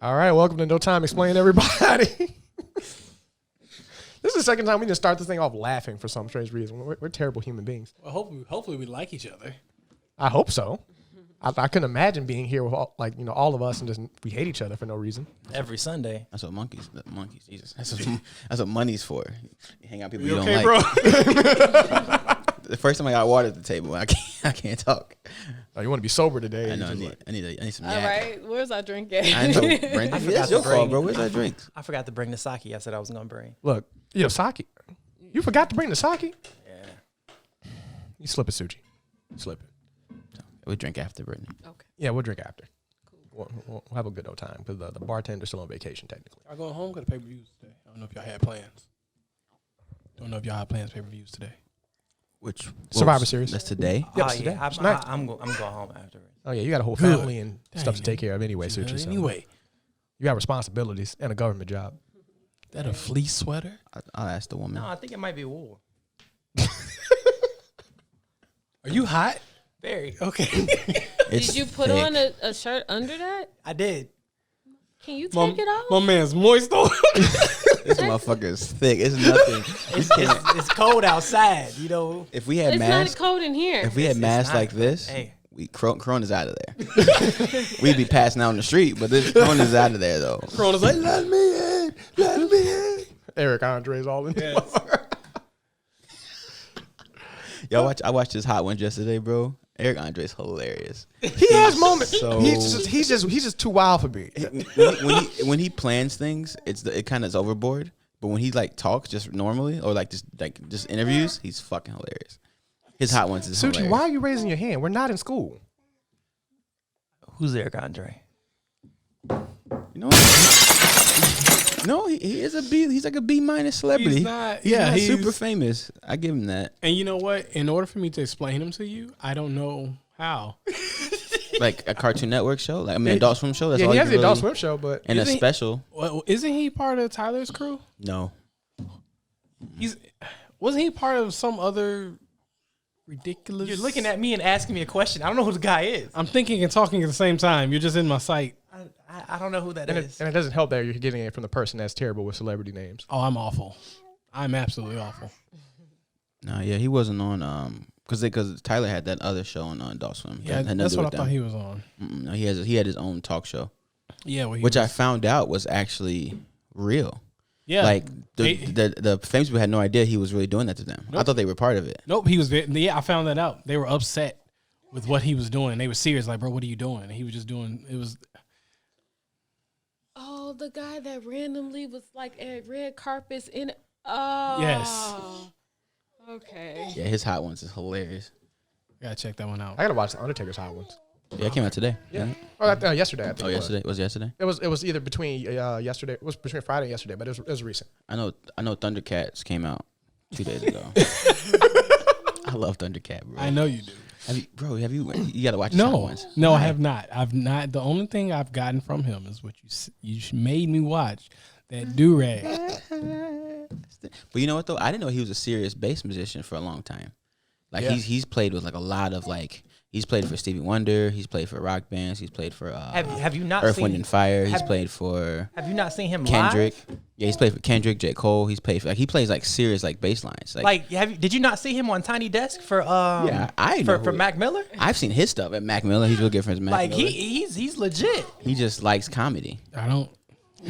All right, welcome to No Time Explain, everybody. This is the second time we just start this thing off laughing for some strange reason. We're terrible human beings. Well, hopefully we like each other. I hope so. I couldn't imagine being here with all of us and just we hate each other for no reason. Every Sunday. That's what monkeys, Jesus. That's what money's for. You hang out with people you okay, don't like. bro? The first time I got water at the table, I can't talk. Oh, you want to be sober today? I know. I need some. All yak. right, where's our drink at? I know. Brandon, that's your fault, bro. Where's that drink? I forgot to bring the sake I said I was going to bring. Look, sake. You forgot to bring the sake? Yeah. You slip it, Suchi. Slip it. We'll drink after, Brittany. Okay. Yeah, we'll drink after. Cool. We'll have a good old time because the bartender's still on vacation, technically. I'm going home, got the pay-per-views today. I don't know if y'all had plans. Don't know if y'all had plans pay-per-views today. Which Survivor Series. That's today. Yep, Oh, today. yeah. Tonight. I'm going home afterwards. Oh, yeah, you got a whole Good. family and stuff to take care of anyway, Suchi. So Anyway, you got responsibilities and a government job. that a fleece sweater? I'll ask the woman. No, I think it might be wool. Are you hot? Very. Okay. Did you put on a shirt under that? I did. Can you take it off? My man's moist though. This motherfucker is thick. It's nothing. It's cold outside, you know. If we had It's masks, not cold in here. if we had It's masks not, like this, hey. Corona's out of there. We'd be passing out on the street, but this Corona's out of there though. Corona's like, let me in. Let me in. Eric Andre's all in. Yes. Yo, I watched his Hot Ones yesterday, bro. Eric Andre's hilarious. He has moments. So- He's just too wild for me. When he plans things, it kind of is overboard. But when he like talks just normally or just interviews, he's fucking hilarious. His Hot Ones is Suchi, hilarious. why are you raising your hand? We're not in school. Who's Eric Andre? You know what? No, he is a B. He's like a B- celebrity. He's not. He's Yeah, not he's super famous. I give him that. And you know what? In order for me to explain him to you, I don't know how. Like a Cartoon Network show. Like Adult Swim show. That's Yeah, all he you has can the Adult really- Swim show, but and a Isn't he- special. Well, isn't he part of Tyler's crew? No, Wasn't he part of some other ridiculous? You're looking at me and asking me a question. I don't know who the guy is. I'm thinking and talking at the same time. You're just in my sight. I don't know who that and is. it doesn't help that you're getting it from the person that's terrible with celebrity names. Oh, I'm awful. I'm absolutely awful. no, yeah, he wasn't on. Because Tyler had that other show on Adult Swim. Yeah, Had nothing that's to do what I with thought them. he was on. No, he had his own talk show, Yeah, well, which I found out was actually real. yeah. Like They- the famous people had no idea he was really doing that to them. I Nope. thought they were part of it. Nope, he was. Yeah, I found that out. They were upset with what he was doing. They were serious, like, bro, what are you doing? And he was just doing. It was. Oh, the guy that randomly was like at red carpets in. Oh. Yes. Okay. Yeah, his Hot Ones is hilarious. Gotta check that one out. I gotta watch the Undertaker's Hot Ones. Yeah, it came out today. Yeah. right? Oh, yesterday. I think Oh, it was. yesterday. Was it yesterday? It was either between yesterday. It was between Friday and yesterday, but it was recent. I know Thundercats came out 2 days ago. I love Thundercat, bro. I know you do. Have you gotta watch his Hot No, Ones. no, I have not. I've not. The only thing I've gotten from him is what you made me watch. That do-rag. But you know what though? I didn't know he was a serious bass musician for a long time. Like Yeah. he's played with like a lot of like he's played for Stevie Wonder, he's played for rock bands, he's played for Have you not Earth, seen? Wind and Fire, he's have- played for Have you not seen him Kendrick. live? Yeah, he's played for Kendrick, J. Cole. He's played for he plays like serious like bass lines. Did you not see him on Tiny Desk for Yeah, I know for who- Mac Miller? I've seen his stuff at Mac Miller. He's real good friends with Mac Like Miller. he's legit. He just likes comedy. I don't.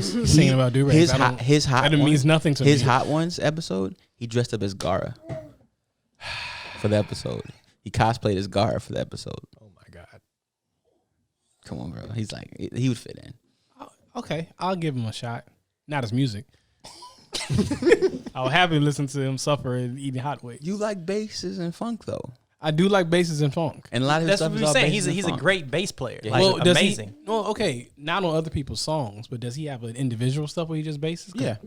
Singing about do-rags. His I hot don't- his hot that ones, means nothing to his me. Hot Ones episode, he dressed up as Gara for the episode. He cosplayed as Gara for the episode. Oh my god. Come on, bro. He's like he would fit in. Okay, I'll give him a shot. Not his music. I'll happily listen to him suffer and eating hot wings. You like basses and funk though, I do like basses and funk. and a lot of his That's stuff what is we're all saying. basses and He's a funk. great bass player. Yeah, Like, he's does amazing. he? Well, okay, not on other people's songs, but does he have an individual stuff where he just basses? Yeah.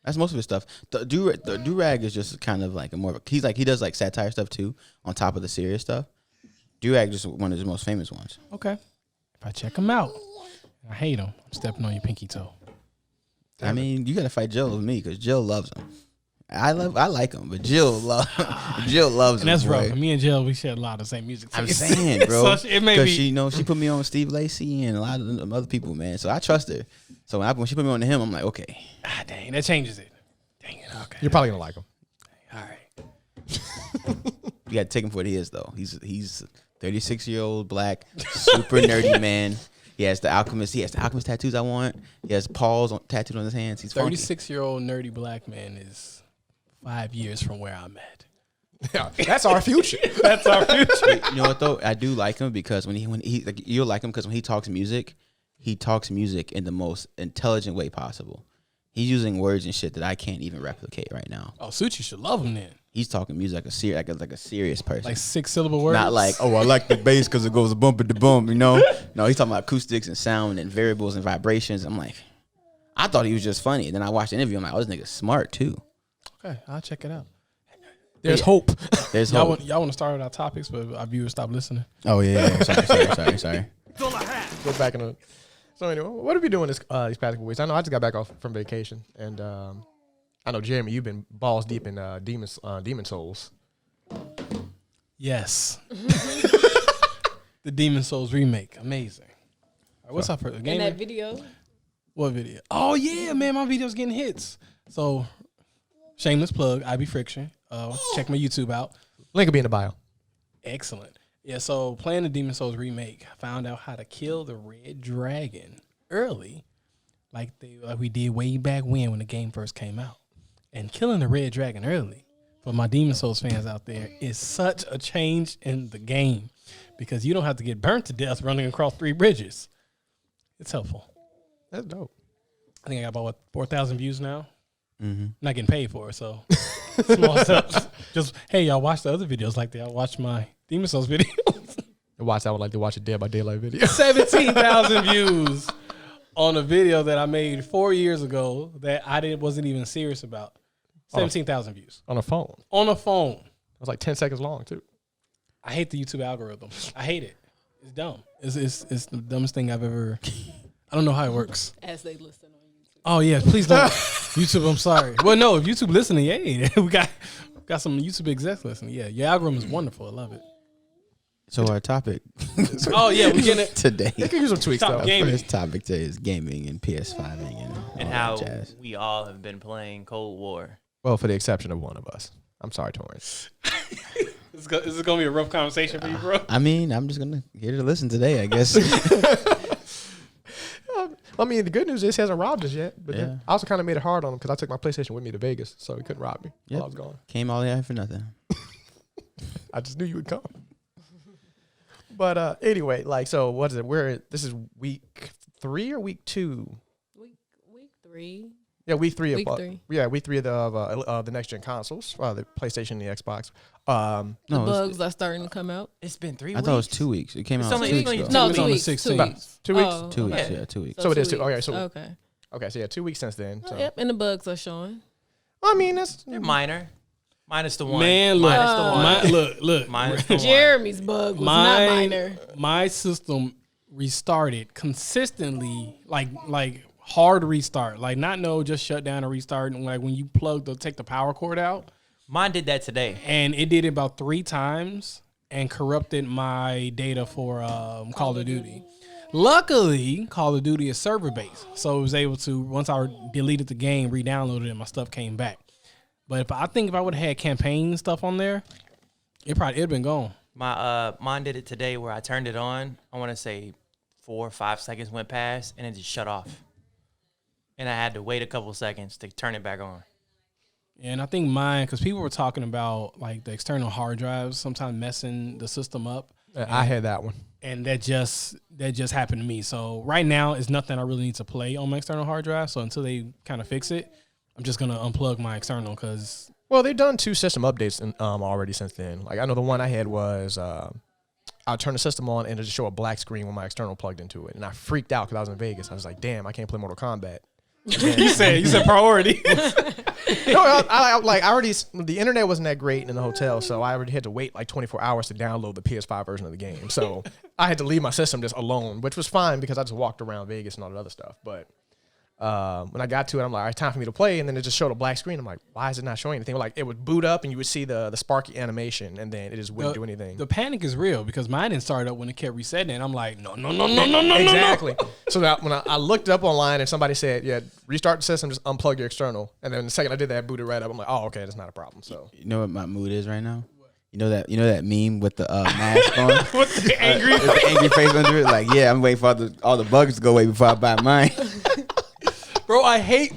That's most of his stuff. The do-rag is just kind of like a more of a, he does like satire stuff too on top of the serious stuff. Do-rag just one of his most famous ones. Okay. If I check him out, I hate him. I'm stepping on your pinky toe. I mean, you got to fight Jill with me because Jill loves him. I like him, but Jill loves him. And that's boy. rough. Me and Jill, we share a lot of the same music. I'm tastes. saying, bro, So it may because be. she put me on Steve Lacy and a lot of them other people, man. So I trust her. So when she put me on to him, I'm like, okay. Ah, dang, that changes it. Dang it. Okay. You're probably gonna like him. All right. You got to take him for what he is, though. He's a 36-year-old black super nerdy man. He has the alchemist. He has the alchemist tattoos I want. He has Paul's tattooed on his hands. He's 36-year-old nerdy black man is 5 years from where I'm at. Yeah, that's our future. That's our future. You know what though? I do like him because when he like, you'll like him because when he talks music in the most intelligent way possible. He's using words and shit that I can't even replicate right now. Oh, Suchi should love him then. He's talking music like a serious person. Like 6-syllable words. Not like, oh, I like the bass because it goes bump to bump, you know? No, he's talking about acoustics and sound and variables and vibrations. I'm like, I thought he was just funny. And then I watched the interview. I'm like, oh, this nigga's smart too. Okay, I'll check it out. There's hope. There's Y'all hope. want to start with our topics, but our viewers stop listening. Oh, yeah. Sorry. Go back in the. So anyway, what have you doing these past couple weeks? I know I just got back off from vacation, and I know Jeremy, you've been balls deep in Demon Souls. Yes. The Demon Souls remake. Amazing. All right, what's up for the game? In that video. What video? Oh, yeah, man. My video's getting hits. So, shameless plug, IbeFriction. Check my YouTube out. Link will be in the bio. Excellent. Yeah, so playing the Demon Souls remake, I found out how to kill the red dragon early, like we did way back when the game first came out. And killing the red dragon early, for my Demon Souls fans out there, is such a change in the game because you don't have to get burnt to death running across 3 bridges. It's helpful. That's dope. I think I got about 4,000 views now. Mm-hmm. Not getting paid for it, so small steps. Just, hey, y'all watch the other videos like that. Y'all watch my Demon Souls video. Watch that one like to watch a Dead by Daylight video. 17,000 views on a video that I made 4 years ago that I wasn't even serious about. 17,000 views. On a phone. On a phone. It was like 10 seconds long, too. I hate the YouTube algorithm. I hate it. It's dumb. It's the dumbest thing I've ever... I don't know how it works. As they listen on YouTube. Oh, yeah. Please don't. YouTube, I'm sorry. Well, no. If YouTube listening, yay. We got some YouTube execs listening. Yeah. Your algorithm is wonderful. I love it. So our topic Oh, yeah. We're getting it. today. They can use some tweaks, Stop though. gaming. First topic today is gaming and PS5ing and all And that how jazz. we all have been playing Cold War. Well, for the exception of one of us. I'm sorry, Torrance. Is this going to be a rough conversation for you, bro? I mean, I'm just gonna here to listen today, I guess. I mean, the good news is he hasn't robbed us yet. But Yeah. then I also kind of made it hard on him because I took my PlayStation with me to Vegas, so he couldn't rob me Yep. while I was gone. Came all the way out for nothing. I just knew you would come. But anyway, like, so what is it? This is week 3 or week 2? Week 3. Yeah, week 3 Week of 3. Yeah, week 3 of the next gen consoles, the PlayStation and the Xbox. The No, it was- bugs are starting to come out. It's been 3 I weeks. thought it was 2 weeks. It came It's out only- 2 it's weeks only ago. two No, It was 2 on the weeks. 16th. 2 weeks. 2 weeks? Oh, 2 weeks, okay. yeah, 2 weeks. So it is 2 2. Okay, weeks. so Okay. okay, so yeah, 2 weeks since then. So. Yep, and the bugs are showing. I mean, that's They're minor. Minus the one. Man, look. Minus the one. Look. Minus the one. Jeremy's bug was not minor. My system restarted consistently, like hard restart, like not just shut down and restart, and like when you take the power cord out. Mine did that today. And it did it about 3 times and corrupted my data for Call of Duty. Luckily, Call of Duty is server based, so it was able to, once I deleted the game, re-downloaded it, and my stuff came back. But if I would have had campaign stuff on there, it'd been gone. Mine did it today where I turned it on. I want to say 4 or 5 seconds went past and it just shut off. And I had to wait a couple seconds to turn it back on. And I think mine, because people were talking about like the external hard drives sometimes messing the system up. I had that one. And that just happened to me. So right now, it's nothing I really need to play on my external hard drive. So until they kind of fix it, I'm just going to unplug my external because... Well, they've done 2 system updates already since then. Like, I know the one I had was I turned the system on and it just showed a black screen when my external plugged into it. And I freaked out because I was in Vegas. I was like, damn, I can't play Mortal Kombat. you said priority. No, I already, the internet wasn't that great in the hotel, so I already had to wait like 24 hours to download the PS5 version of the game. So I had to leave my system just alone, which was fine because I just walked around Vegas and all that other stuff. But When I got to it, I'm like, all right, time for me to play. And then it just showed a black screen. I'm like, why is it not showing anything? Like, it would boot up and you would see the sparky animation and then it just wouldn't do anything. The panic is real because mine didn't start up when it kept resetting. And I'm like, no. Exactly. So that when I looked up online and somebody said, yeah, restart the system, just unplug your external. And then the second I did that, it booted right up. I'm like, oh, okay, that's not a problem. So You know what my mood is right now? You know that meme with the mask on? With the angry With the angry face under it? Like, yeah, I'm waiting for all the bugs to go away before I buy mine. Bro, I hate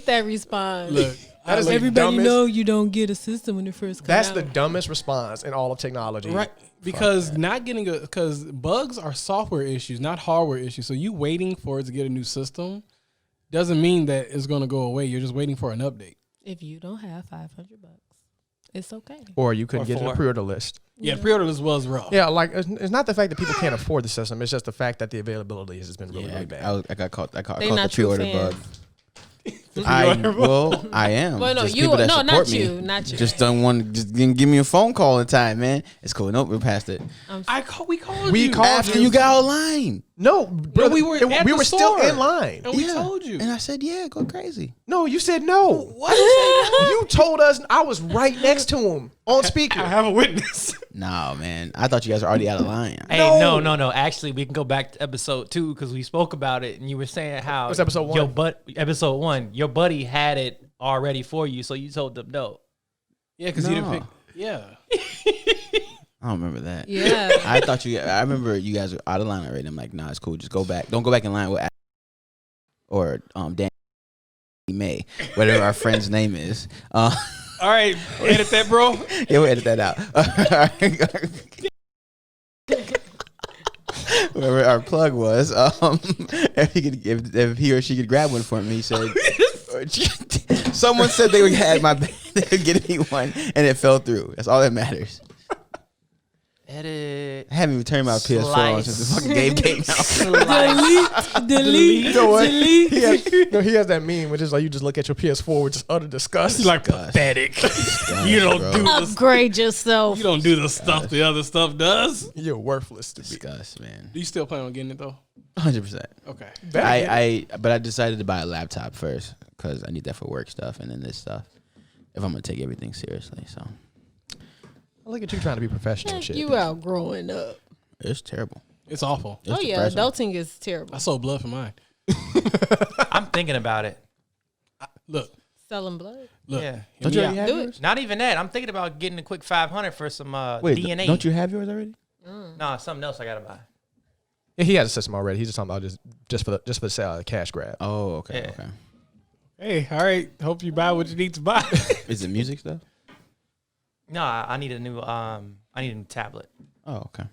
that response. Look, that is the Everybody dumbest- know you don't get a system when it first comes That's out. the dumbest response in all of technology. right, because because bugs are software issues, not hardware issues. So you waiting for it to get a new system doesn't mean that it's going to go away. You're just waiting for an update. If you don't have $500, it's okay. Or you couldn't Or get in the 4. pre-order list. Yeah, pre-order as well as rough. Yeah, like it's not the fact that people can't afford the system. It's just the fact that the availability has been really, really bad. I got caught. I caught They the not true pre-order fans. bug. I am. Well, no, Just you people that no, support not me you, not you. Just don't want to just give me a phone call in time, man. It's cool. Nope, we're past it. We called We you. called After you got online. No, brother, we were at we the were still store. in line. And we told you. And I said, yeah, go crazy. No, you said no. What? You told us I was right next to him on speaker. I have a witness. No, man. I thought you guys were already out of line. Hey, no. Actually, we can go back to episode 2 because we spoke about it, and you were saying how What's episode 1? Episode 1, your buddy had it already for you, so you told them no. Yeah, because he didn't pick. Yeah. I don't remember that. Yeah. I remember you guys were out of line already. I'm like, nah, it's cool. Just go back. Don't go back in line with or Dan May, whatever our friend's name is. All right, edit that, bro. Yeah, we'll edit that out. Whoever our plug was, if he or she could grab one for me, he said. Someone said they would get me one, and it fell through. That's all that matters. Edit. I haven't even turned my PS4 on since the fucking game came out. delete. You know what? He has that meme, which is like you just look at your PS4 with just utter disgust. Like pathetic. You don't bro. do this. Upgrade yourself. You don't do the stuff the other stuff does. You're worthless to me. Disgust, man. Do you still plan on getting it though? 100%. Okay. But I decided to buy a laptop first because I need that for work stuff and then this stuff. If I'm gonna take everything seriously, so Look at you trying to be professional and shit. You out growing up. it's terrible. It's awful. It's Oh yeah, depressing. adulting is terrible. I sold blood for mine. I'm thinking about it. Look. Selling blood. Look. Yeah. Don't you hear already me have Do it. yours? Not even that. I'm thinking about getting a quick 500 for some Wait, DNA. don't you have yours already? No, something else I gotta buy. Yeah, he has a system already. He's just talking about just for the cash grab. Oh, okay, Yeah. okay. Hey, all right. Hope you buy what you need to buy. Is it music stuff? No, I need a new tablet. Oh, okay.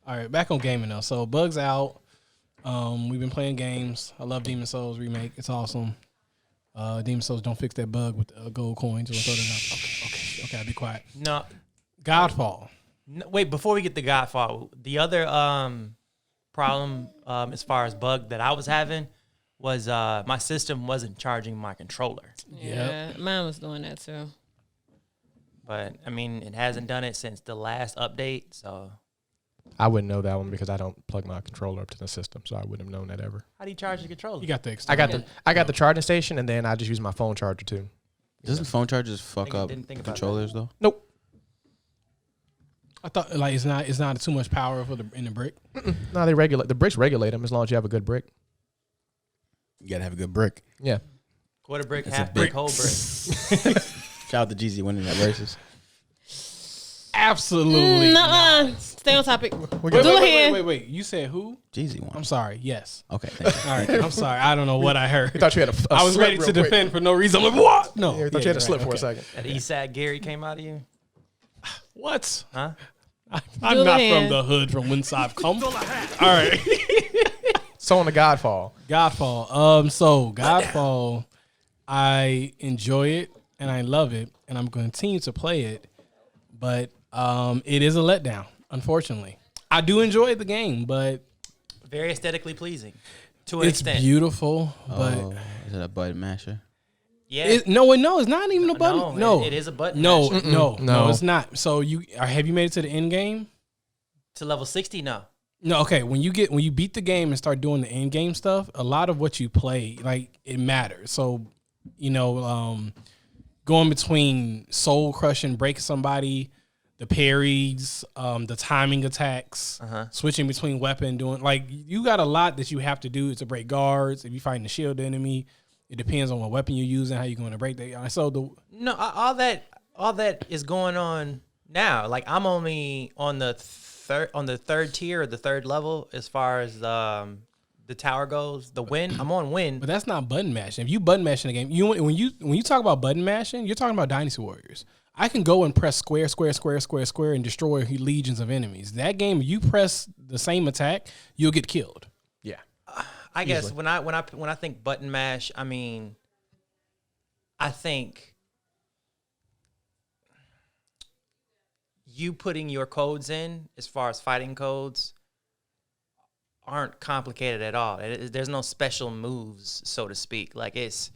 All right, back on gaming though. So Bugs out. We've been playing games. I love Demon Souls remake. It's awesome. Demon Souls don't fix that bug with the gold coins. Okay, I'll be quiet. No, Godfall. wait. Before we get to Godfall, the other problem as far as bug that I was having was my system wasn't charging my controller. Yeah, mine was doing that too. But I mean, it hasn't done it since the last update. So I wouldn't know that one because I don't plug my controller up to the system, so I wouldn't have known that ever. how do you charge your controller? You got the I external. got the charging station, and then I just use my phone charger too. Doesn't phone chargers fuck up didn't think about controllers though? Nope. I thought like it's not too much power in the brick. No, they regulate the bricks. Regulate them as long as you have a good brick. You gotta have a good brick. Yeah. Quarter brick, It's a half brick, big- whole brick. Shout out to Jeezy winning that versus. Absolutely. Nuh-uh. Stay on topic. We Wait, got, wait. You said who? Jeezy won. I'm sorry. Yes. Okay, thank you. All right. I'm sorry. I don't know what I heard. we thought you had a I was slip ready real to quick. defend for no reason. I'm like, what? No. Yeah, we thought you had a you're slip right. for a Okay. second. That East Side Gary came out of you, What? huh? I'm Do not it. from the hood from whence I've come. All right. So on the Godfall, Godfall. So Godfall, I enjoy it and I love it, and I'm going to continue to play it, but it is a letdown, unfortunately. I do enjoy the game, but Very aesthetically pleasing, to an it's extent. beautiful. But Oh, is it a button masher? Yeah. no, it's not even a button. No, it is a button. No, masher. no, No. it's not. So have you made it to the end game? To level 60, no. No, okay. When you beat the game and start doing the end game stuff, a lot of what you play, like, it matters. So, going between soul crushing, breaking somebody, the parries, the timing attacks, switching between weapon, doing like you got a lot that you have to do to break guards. If you fighting the shield enemy, it depends on what weapon you're using, how you're going to break that. So all that is going on now. Like I'm only on the third tier or the third level as far as the tower goes. The win, I'm on win. But that's not button mashing. If you button mash in the game, when you talk about button mashing, you're talking about Dynasty Warriors. I can go and press square, and destroy legions of enemies. That game, you press the same attack, you'll get killed. Yeah. I guess when I think button mash, I mean, I think you putting your codes in as far as fighting codes aren't complicated at all. There's no special moves, so to speak. Like it's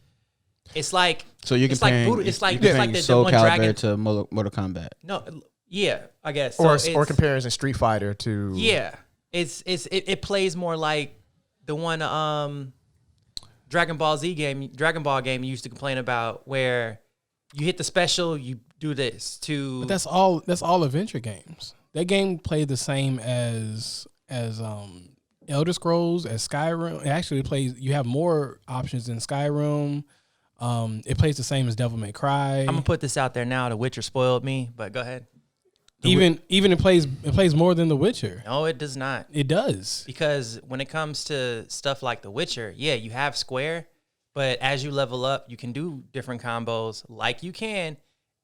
like So you're comparing it's like the Soul one Calibur dragon to Mortal Kombat. No, yeah, I guess. Or comparison Street Fighter to yeah. It plays more like the one Dragon Ball game you used to complain about where you hit the special, you do this to. But that's all adventure games. That game played the same as Elder Scrolls, as Skyrim. It actually plays. You have more options in Skyrim. It plays the same as Devil May Cry. I'm gonna put this out there now. The Witcher spoiled me, but go ahead. Even it plays more than The Witcher. No, it does not. It does. Because when it comes to stuff like The Witcher, yeah, you have square, but as you level up, you can do different combos like you can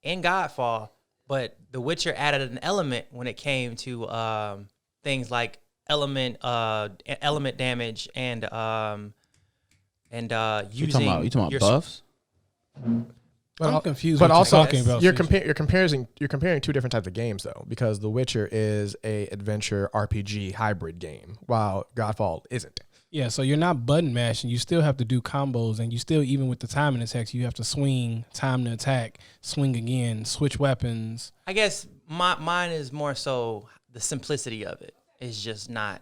in Godfall. But The Witcher added an element when it came to things like element damage and using. You talking about buffs? I'm confused. But what also, you're talking about. you're comparing two different types of games though, because The Witcher is a adventure RPG hybrid game, while Godfall isn't. Yeah, so you're not button mashing. You still have to do combos, and you still, even with the timing attacks, you have to swing, time to attack, swing again, switch weapons. I guess mine is more so the simplicity of it. It's just not.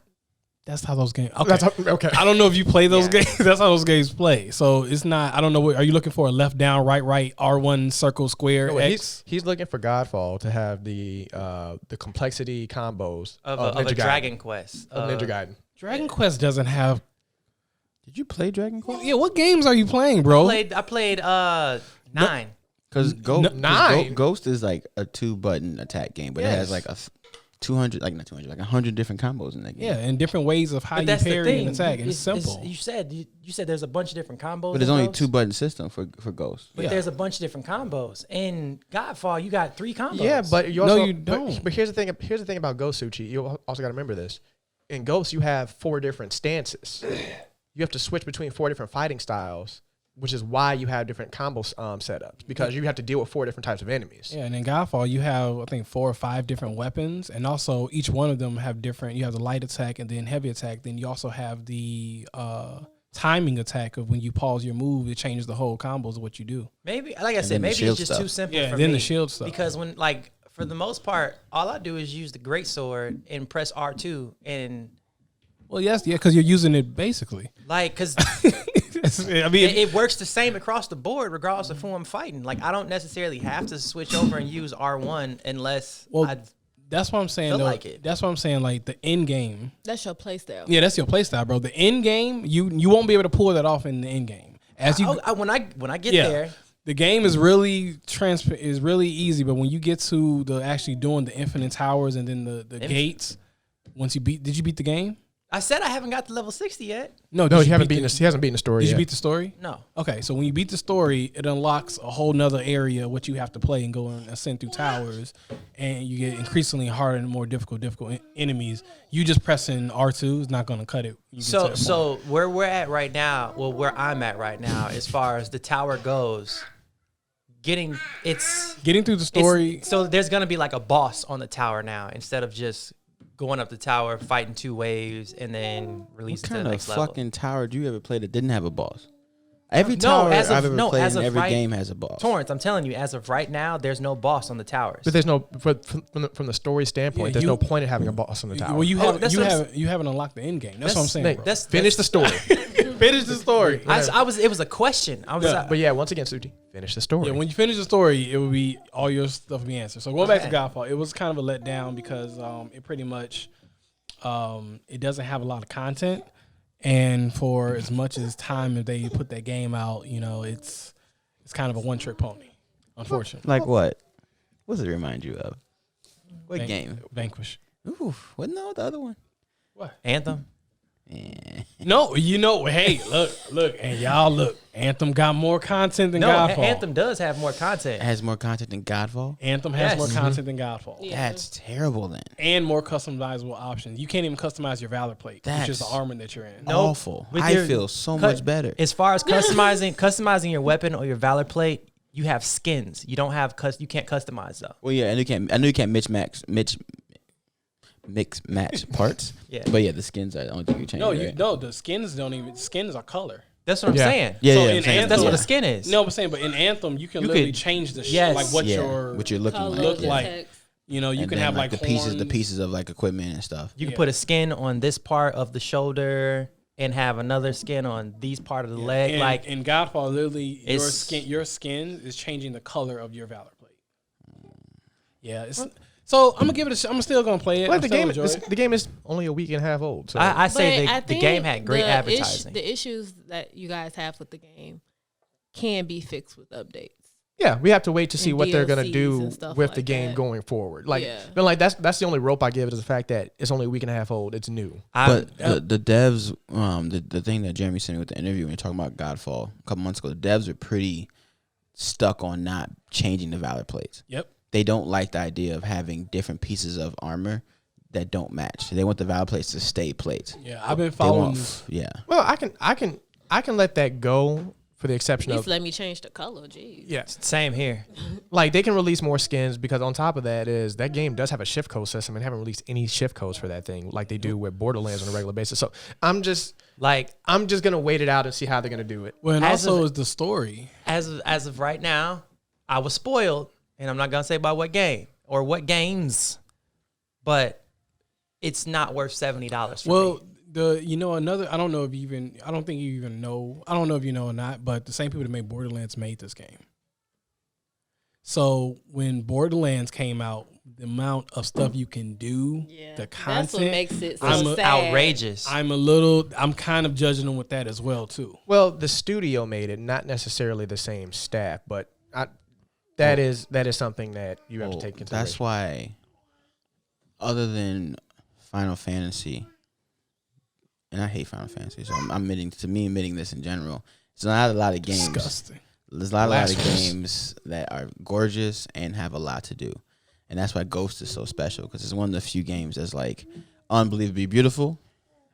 That's how those games. Okay. Okay. I don't know if you play those games. That's how those games play. So it's not. I don't know. Are you looking for a left, down, right, R1, circle, square, No, X? he's looking for Godfall to have the complexity combos of Ninja a Gaiden. Dragon Quest. Of Ninja Gaiden. Dragon Quest doesn't have. Did you play Dragon Quest? Yeah, what games are you playing, bro? I played 9. Because Nine? Ghost is like a 2-button attack game, but it has like 100 different combos in that game. Yeah, and different ways of how But you that's the parry thing. and attack. It's simple. You said there's a bunch of different combos. But there's in only Ghost, 2-button system for Ghost. But there's a bunch of different combos. In Godfall, you got 3 combos. Yeah, but you also, No, you don't. But here's the thing. Here's the thing about Ghost, Suchi. You also got to remember this. In Ghost, you have 4 different stances. You have to switch between 4 different fighting styles, which is why you have different combo setups, because you have to deal with 4 different types of enemies. Yeah, and in Godfall, you have, I think, 4 or 5 different weapons, and also each one of them have different. You have the light attack and then heavy attack. Then you also have the timing attack of when you pause your move, it changes the whole combos of what you do. Maybe, like I said, then the maybe shield it's just stuff. too simple Yeah, for then me. the shield stuff. Because when, like, for the most part, all I do is use the greatsword and press R2 and, Well, yes, yeah, because you're using it basically. like, because I mean, it works the same across the board regardless of who I'm fighting. Like, I don't necessarily have to switch over and use R1 unless that's what I'm saying. feel Though, like it. That's what I'm saying. Like the end game. That's your play style. Yeah, that's your play style, bro. The end game, you won't be able to pull that off in the end game. As you when I get there, the game is really is really easy, but when you get to the actually doing the infinite towers and then the gates, once you did you beat the game? I said I haven't got to level 60 yet. No, No, he hasn't beaten the story Did yet. you beat the story? No. Okay, so when you beat the story, it unlocks a whole nother area what you have to play and go and ascend through towers, and you get increasingly harder and more difficult enemies. You just pressing R2 is not going to cut it. So where we're at right now, well, where I'm at right now, as far as the tower goes, getting through the story. So there's gonna be like a boss on the tower now instead of just going up the tower, fighting 2 waves, and then releasing to the What kind of next level. fucking tower do you ever play that didn't have a boss? Every No, tower as of- I've ever no, played as in of every right- game has a boss. Torrance, I'm telling you, as of right now, there's no boss on the towers. But there's no from the story standpoint. Yeah, there's you- no point in having a boss on the tower. Well, you Oh, have that's you what I'm haven't you haven't unlocked the end game. That's what I'm saying, Nate, bro. finish the story. Finish the story. It was a question. I was. Yeah. But yeah, once again, Suji, finish the story. Yeah, when you finish the story, it will be all your stuff will be answered. So going back to Godfall, it was kind of a letdown because it pretty much it doesn't have a lot of content, and for as much as time that they put that game out, it's kind of a one trick pony, unfortunately. Like what? What does it remind you of? What game? Vanquish. Ooh, what? No, the other one. Anthem. Eh. No, hey, look, and y'all look. Anthem got more content than No, Godfall. Anthem does have more It content. has more content than Godfall. Anthem has Yes. more content than Godfall. Yeah. That's terrible. Then And more customizable options. You can't even customize your Valor plate, which is the That's- armor that you're in. Nope. awful. With I your- feel so cut- much better. As far as customizing your weapon or your Valor plate, you have skins. You don't have you can't customize though. Well, yeah, I know you can't mix match parts. Yeah. But yeah, the skins are the only thing you change. No, right? the skins don't even. Skins are color. That's what I'm Yeah. saying. Yeah, So yeah, in I'm saying, Anthem- That's what yeah. a skin is. No, I'm saying, but in Anthem, you can You literally could- change the yes. like what Yeah, your what you're looking Color, like. look the like. text. You And can then, have like the horns. pieces of like equipment and stuff. You can Yeah. put a skin on this part of the shoulder and have another skin on these part of the leg. And, Like in Godfall, literally It's- your skin is changing the color of your Valor plate. Yeah, so I'm gonna give it. I'm still gonna play it. Well, I'm the still game enjoy it. the game is only a week and a half old. So I say But I the think game had great the advertising. the issues that you guys have with the game can be fixed with updates. yeah, we have to wait to see And what they're gonna DLCs do and stuff with like the game that. going forward. Like, Yeah. but like that's the only rope I give it is the fact that it's only a week and a half old. It's new. But the devs, the thing that Jeremy sent me with the interview when you're talking about Godfall a couple months ago, the devs are pretty stuck on not changing the Valor plates. Yep. They don't like the idea of having different pieces of armor that don't match. They want the Valor plates to stay plates. Yeah, I've been They following. want, yeah. Well, I can let that go for the exception At of least let me change the color. Jeez. yeah, Same here. like they can release more skins because on top of that is that game does have a shift code system and haven't released any shift codes for that thing like they do with Borderlands on a regular basis. So I'm just gonna wait it out and see how they're gonna do it. Well, and As also of- is the story. As of right now, I was spoiled, and I'm not gonna say by what game or what games, but it's not worth $70 for Well, me. another. I don't know if you even. I don't think you even know. I don't know if you know or not. But the same people that made Borderlands made this game. So when Borderlands came out, the amount of stuff you can do, Yeah. the That's what content, makes it so I'm a- sad. Outrageous. I'm kind of judging them with that as well too. Well, the studio made it, not necessarily the same staff, but that is something that you have to take into That's why, other than Final Fantasy, and I hate Final Fantasy, so I'm admitting this in general. It's not a lot of games. Disgusting. There's not a lot of Blasphemous. games that are gorgeous and have a lot to do. And that's why Ghost is so special, because it's one of the few games that's like unbelievably beautiful.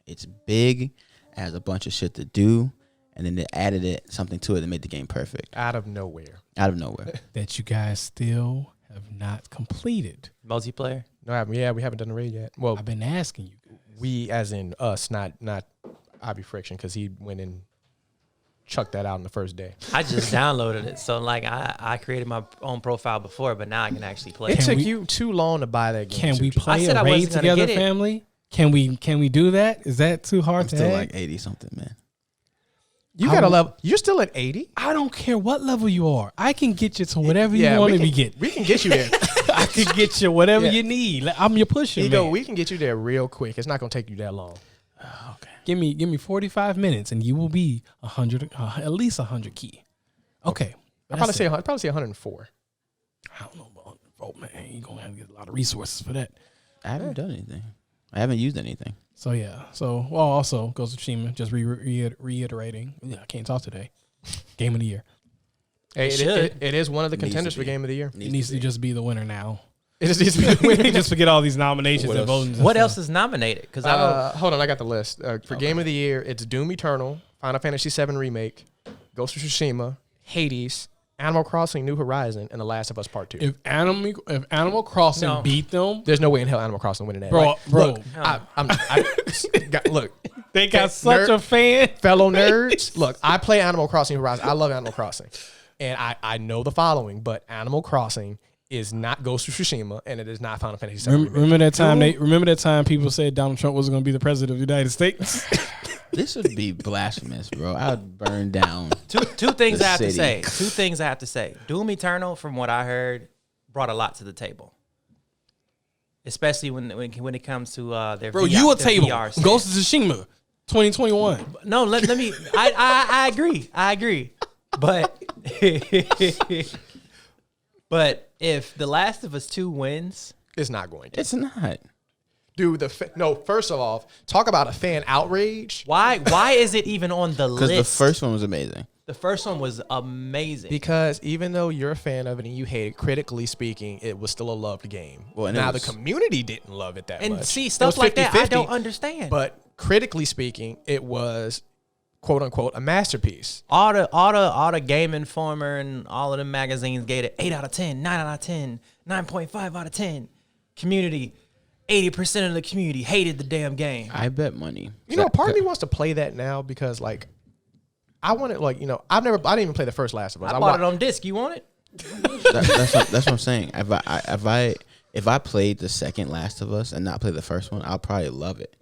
It's big, it has a bunch of shit to do, and then they added something to it that made the game perfect out of nowhere. out of nowhere. That you guys still have not completed. Multiplayer. No, we haven't done the raid yet. Well, I've been asking you. we as in us, not IbeFriction, because he went and chucked that out on the first day. I just downloaded it, so like I created my own profile before, but now I can actually play. It it. took we- you too long to buy that game. Can we Suchi. play said I a wasn't raid gonna together, get it. family? Can we do that? Is that too hard I'm to still add? like 80 something, man. You I got a will- level. You're still at 80. I don't care what level you are. I can get you to whatever Yeah, you want we me can- to get. We can get you there. I can get you whatever Yeah. you need. Like, I'm your pusher, Ego, man. we can get you there real quick. It's not gonna take you that long. Give me 45 minutes and you will be 100, at least 100 key. Okay. I'd probably say 104. I don't know about man. You're going to have to get a lot of resources for that. I haven't done anything. I haven't used anything. So, yeah. So, well, also, Ghost of Tsushima, just reiterating. Yeah, I can't talk today. Game of the year. Hey, should. it is one of the Needs to contenders for be. game of the year. It needs to just be the winner now. It just needs to be the We winner. just forget all these nominations What and else? voting. What else is nominated? Because I know Hold on, I got the list. For game of the year, it's Doom Eternal, Final Fantasy VII Remake, Ghost of Tsushima, Hades, Animal Crossing New Horizon, and The Last of Us Part 2. If Animal Crossing No. beat them, There's no way in hell Animal Crossing winning that. bro, Like, look, No. look, They got such a fan. Fellow nerds, look, I play Animal Crossing Horizon. I love Animal Crossing. And I know the following, but Animal Crossing is not Ghost of Tsushima, and it is not Final Fantasy VII. Remember that time people said Donald Trump wasn't going to be the president of the United States? This would be blasphemous, bro. I would burn down. Two things The I have to city. say. Two things I have to say. Doom Eternal, from what I heard, brought a lot to the table. Especially when it comes to their Bro, VR, you a their table. VR stand. Ghost of Tsushima, 2021. No, let me. I agree. But but if The Last of Us 2 wins, It's not going to. It's not. Dude, no, first of all, talk about a fan outrage. why is it even on the Because list? the first one was amazing. The first one was amazing. Because even though you're a fan of it and you hate it, critically speaking, it was still a loved game. Well, and now it the was- community didn't love it that and much. see, It stuff was like that, I 50-50, don't understand. But critically speaking, it was quote unquote a masterpiece. all the Game Informer and all of the magazines gave it 8 out of 10, 9 out of 10, 9.5 out of 10. Community, 80% of the community hated the damn game. I bet money. You know, part of me wants to play that now because, like, I want it. Like, you know, I didn't even play the first Last of Us. I bought it on disc. You want it? That's what I'm saying. If I played the second Last of Us and not play the first one, I'll probably love it.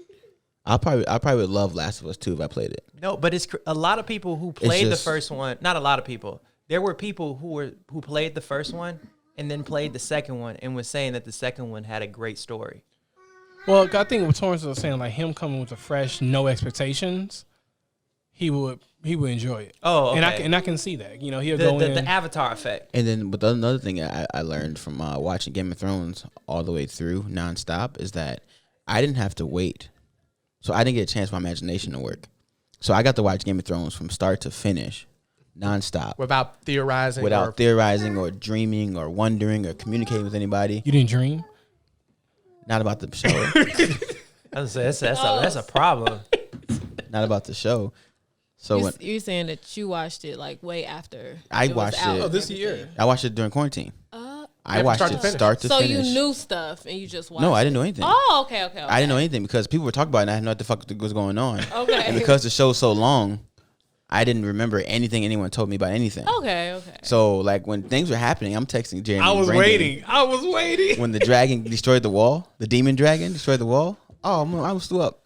I probably would love Last of Us 2 if I played it. No, but it's a lot of people who played just- the first one. Not a lot of people. There were people who played the first one and then played the second one and was saying that the second one had a great story. Well, I think what Torrance was saying, like him coming with a fresh, no expectations, he would enjoy it. Oh, okay. And I can see that. You know, he'll go in. The Avatar effect. And then, but another thing I learned from watching Game of Thrones all the way through nonstop is that I didn't have to wait. So I didn't get a chance for my imagination to work. So I got to watch Game of Thrones from start to finish, nonstop, without theorizing. without theorizing or dreaming or wondering or communicating with anybody. You didn't dream? Not about the show. I was saying, that's a problem. Not about the show. So when You're saying that you watched it like way after I it was watched out it- and Oh, this everything. year. I watched it during quarantine. I from watched start to it finish. start to So finish. you knew stuff and you just watched. No, I it. didn't know anything. Oh, okay. I didn't know anything because people were talking about it and I had no idea what the fuck was going on. Okay. And because the show's so long, I didn't remember anything anyone told me about anything. Okay. So like when things were happening, I'm texting Jeremy. I and was Brandon. waiting. When the dragon destroyed the wall, the demon dragon destroyed the wall. Oh man, I was still up.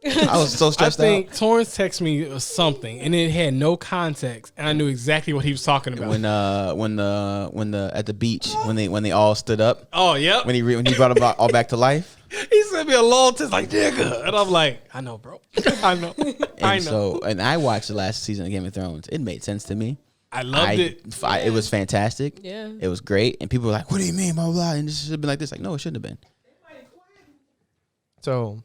I was so I stressed think out. Torrance texted me something, and it had no context, and I knew exactly what he was talking about. When the at the beach when they all stood up oh, yep. when he brought them all back to life. He sent me a long text like, nigga. And I'm like, I know, bro. I know. I And know. so I watched the last season of Game of Thrones. It made sense to me. I loved it. It was fantastic. Yeah. It was great. And people were like, "What do you mean, blah blah?" blah? And this should have been like this. Like, no, it shouldn't have been. So,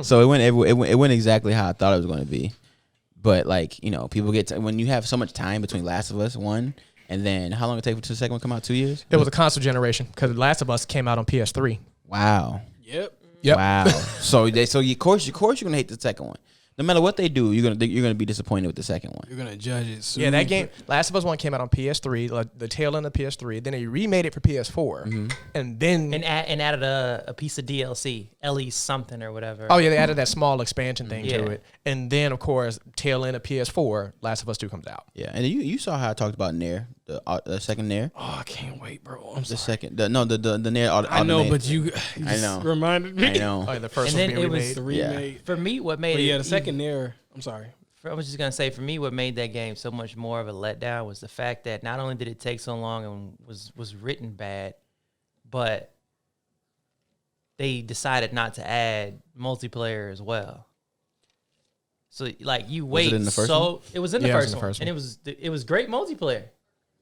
So it went exactly how I thought it was going to be. But like, you know, people get when you have so much time between Last of Us 1 and then how long it take for the second one to come out? 2 years? it was a console generation because Last of Us came out on PS3. Wow. Yep. Yep. Wow. so of course you're gonna hate the second one. No matter what they do, you're gonna be disappointed with the second one. You're going to judge it soon. Yeah, that game, Last of Us 1 came out on PS3, like the tail end of PS3. Then they remade it for PS4. And then, And added a piece of DLC, Ellie something or whatever. oh yeah, they added that small expansion thing Yeah. to it. And then, of course, tail end of PS4, Last of Us 2 comes out. Yeah, and you saw how I talked about Nair, the second Nair, Oh, I can't wait, bro. I'm the sorry. second, the Nair. I know, but you I know. just reminded me. I know. Oh, yeah, the first And one then being it was remade. The remake. For me, what made But it yeah, the even- second there. I'm sorry. I was just gonna say, for me, what made that game so much more of a letdown was the fact that not only did it take so long and was written bad, but they decided not to add multiplayer as well. So like you wait, in the first so it was in the Yeah, it was first in the one, first and it was great multiplayer.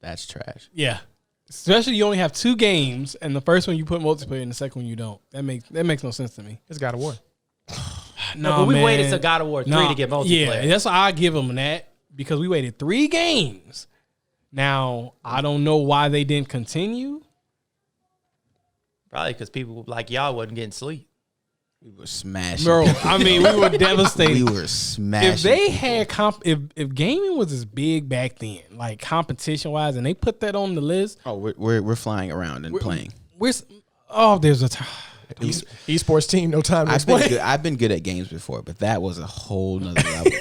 That's trash. Yeah. Especially you only have 2 games, and the first one you put multiplayer, and the second one you don't. That makes no sense to me. It's God of War. No, but we waited to God of War 3 to get multiplayer. Yeah, that's why I give them that because we waited 3 games. Now I don't know why they didn't continue. Probably because people like y'all wasn't getting sleep. We were smashing, Bro, I mean, we were devastated. We were smashing. If they had if gaming was as big back then, like competition wise, and they put that on the list, we're flying around and playing. there's a Esports team, no time to explain. I've been good at games before, but that was a whole nother level.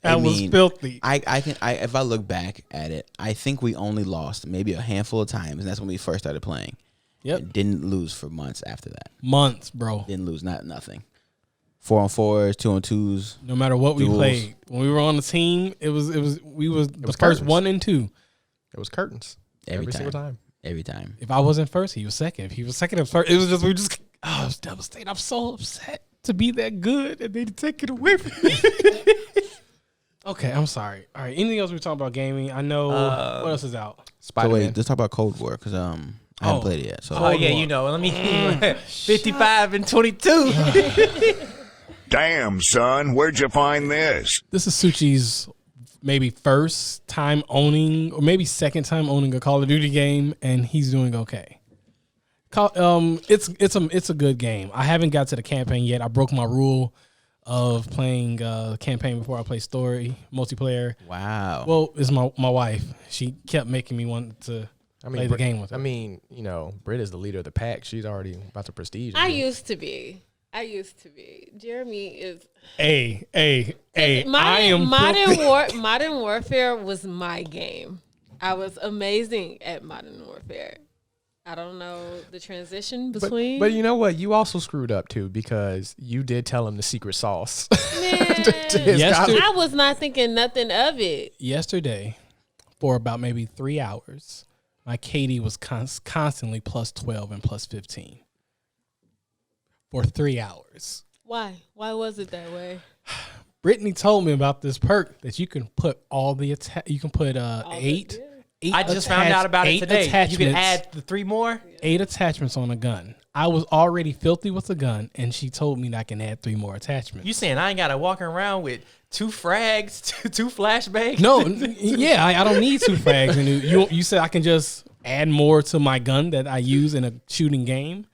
That was filthy. If I look back at it, I think we only lost maybe a handful of times, and that's when we first started playing. Yep. And didn't lose for months after that. Months, bro. Didn't lose nothing. 4-on-4s, 2-on-2s. No matter what we duels. played, when we were on the team, we was the first curtains. 1 and 2. It was curtains every single time. Every time. If I wasn't first, he was second. If he was second, it was first. It was just I was devastated. I'm so upset to be that good and they take it away from me. Okay, I'm sorry. All right, anything else we talking about gaming? I know what else is out. So Spider-Man. wait, let's talk about Cold War because I haven't played it yet. So Oh yeah, you know. Let me 55 and 22. Damn, son, where'd you find this? This is Suchi's maybe first time owning, or maybe second time owning a Call of Duty game, and he's doing okay. It's a good game. I haven't got to the campaign yet. I broke my rule of playing campaign before I play story multiplayer. wow. Well, it's my wife. She kept making me want to play the game with her. I mean, Britt is the leader of the pack. She's already about to prestige. I used to be. Jeremy is. Hey, I am Modern Warfare was my game. I was amazing at Modern Warfare. I don't know the transition between. But you know what? You also screwed up too because you did tell him the secret sauce. Man, to his Yesterday- guy. I was not thinking nothing of it. Yesterday, for about maybe 3 hours, my KD was constantly plus 12 and plus 15 for 3 hours. Why? Why was it that way? Brittany told me about this perk that you can put you can put eight. I just found out about it eight today. You can attachments- add the 3 more. 8 attachments on a gun. I was already filthy with a gun, and she told me that I can add 3 more attachments. You saying I ain't gotta walk around with 2 frags, 2 flashbangs? No, yeah, I don't need 2 frags. And you said I can just add more to my gun that I use in a shooting game,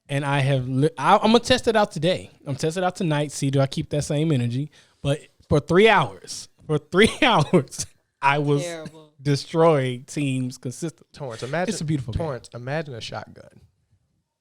and I'm gonna test it out today. I'm testing it out tonight. See, do I keep that same energy? But for 3 hours, I was Terrible. destroying teams consistently. Torrance, imagine. It's a beautiful game. Torrance, imagine a shotgun.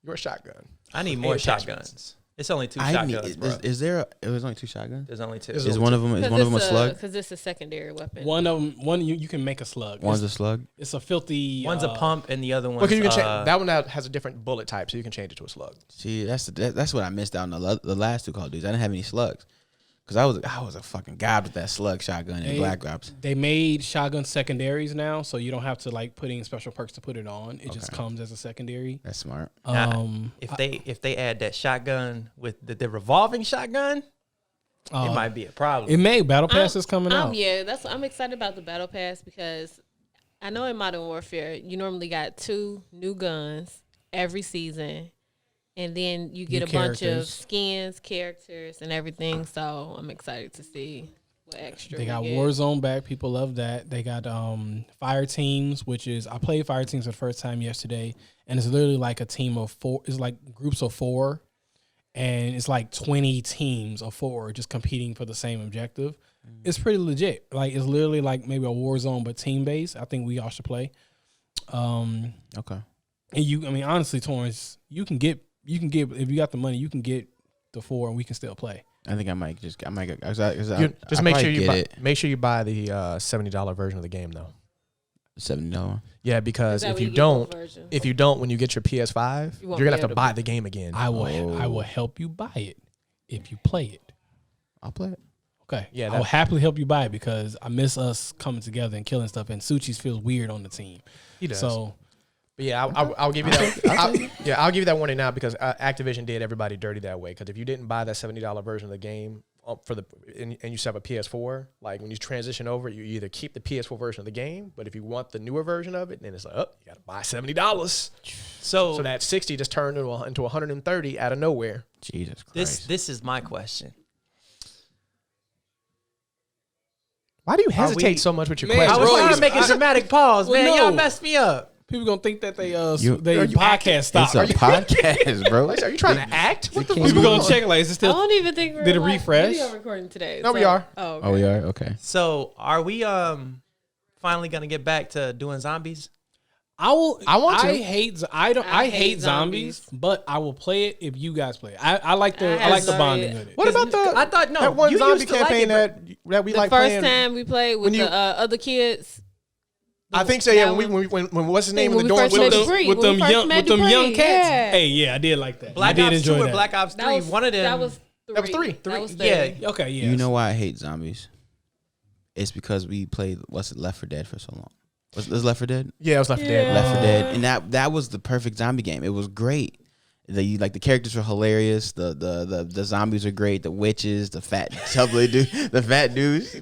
Your shotgun. I need more attachments. shotguns. It's only 2 shotguns, bro. Is there? It was only 2 shotguns. There's only 2. Is one of them a slug? Because it's a secondary weapon. One you can make a slug. One's a slug. It's a filthy. One's a pump and the other one's Because you can change that one has a different bullet type, so you can change it to a slug. See, that's what I missed out on the last 2 Call of Duties. I didn't have any slugs because I was a fucking god with that slug shotgun in Black Ops. They made shotgun secondaries now, so you don't have to put in special perks to put it on. It just comes as a secondary. That's smart. If they add that shotgun with the revolving shotgun, it might be a problem. It may Battle Pass is coming out. Yeah, I'm excited about the Battle Pass because I know in Modern Warfare you normally got 2 new guns every season, and then you get New a bunch of characters. skins, characters, and everything. So I'm excited to see what extra They got we get. Warzone back. People love that. They got Fire Teams, which is I played Fire Teams for the first time yesterday, and it's literally like a team of 4. It's like groups of 4, and it's like 20 teams of 4 just competing for the same objective. It's pretty legit. Like it's literally like maybe a Warzone but team based. I think we all should play. Okay. And honestly, Torrance, you can get if you got the money, you can get the 4, and we can still play. I think I might just Just make sure you buy the $70 version of the game though. $70. Yeah, because Is that if what you get don't, both versions? when you get your PS5, You you're won't gonna be have able to to buy the game again. I will help you buy it if you play it. I'll play it. Okay. Yeah, I will happily help you buy it because I miss us coming together and killing stuff. And Suchi's feels weird on the team. He does. So But yeah, I'll give you that. I'll give you that warning now because Activision did everybody dirty that way. Because if you didn't buy that $70 version of the game and you still have a PS4, like when you transition over, you either keep the PS4 version of the game, but if you want the newer version of it, then it's like, oh, you got to buy $70. So that 60 just turned into 130 out of nowhere. Jesus Christ. This is my question. Why do you hesitate so much with your questions? I was trying to make a dramatic pause, man. no. Y'all messed me up. people gonna think that they You- podcast stopped. It's a podcast, bro. Are you trying to act? What the fuck? People gonna check like is it I still? don't even think we're Did it like refresh? video recording today. No, we are. Oh, okay. Oh, we are? Okay. So are we finally gonna get back to doing zombies? I will. I want to. I hate zombies, but I will play it if you guys play it. I like the bonding with it. What about I thought no. that one you zombie used to like campaign it, that we The like first playing? time we played with when you- the other kids. I think so. Yeah, that when what's his name in when the we dorm first met with Bree. with When them we first young met young Bree, cats. yeah. Hey, yeah, I did like that. Black I did Ops 2 enjoy or that. Black Ops 3. That was, One of them. That was 3. That was 3. That was Yeah. 3. Okay, yeah. You know why I hate zombies? It's because we played Left 4 Dead for so long. Was Left 4 Dead? Yeah, it was Left 4 Dead. Left 4 Dead, and that was the perfect zombie game. It was great. The characters were hilarious. The zombies are great. The witches, the fat the fat dudes.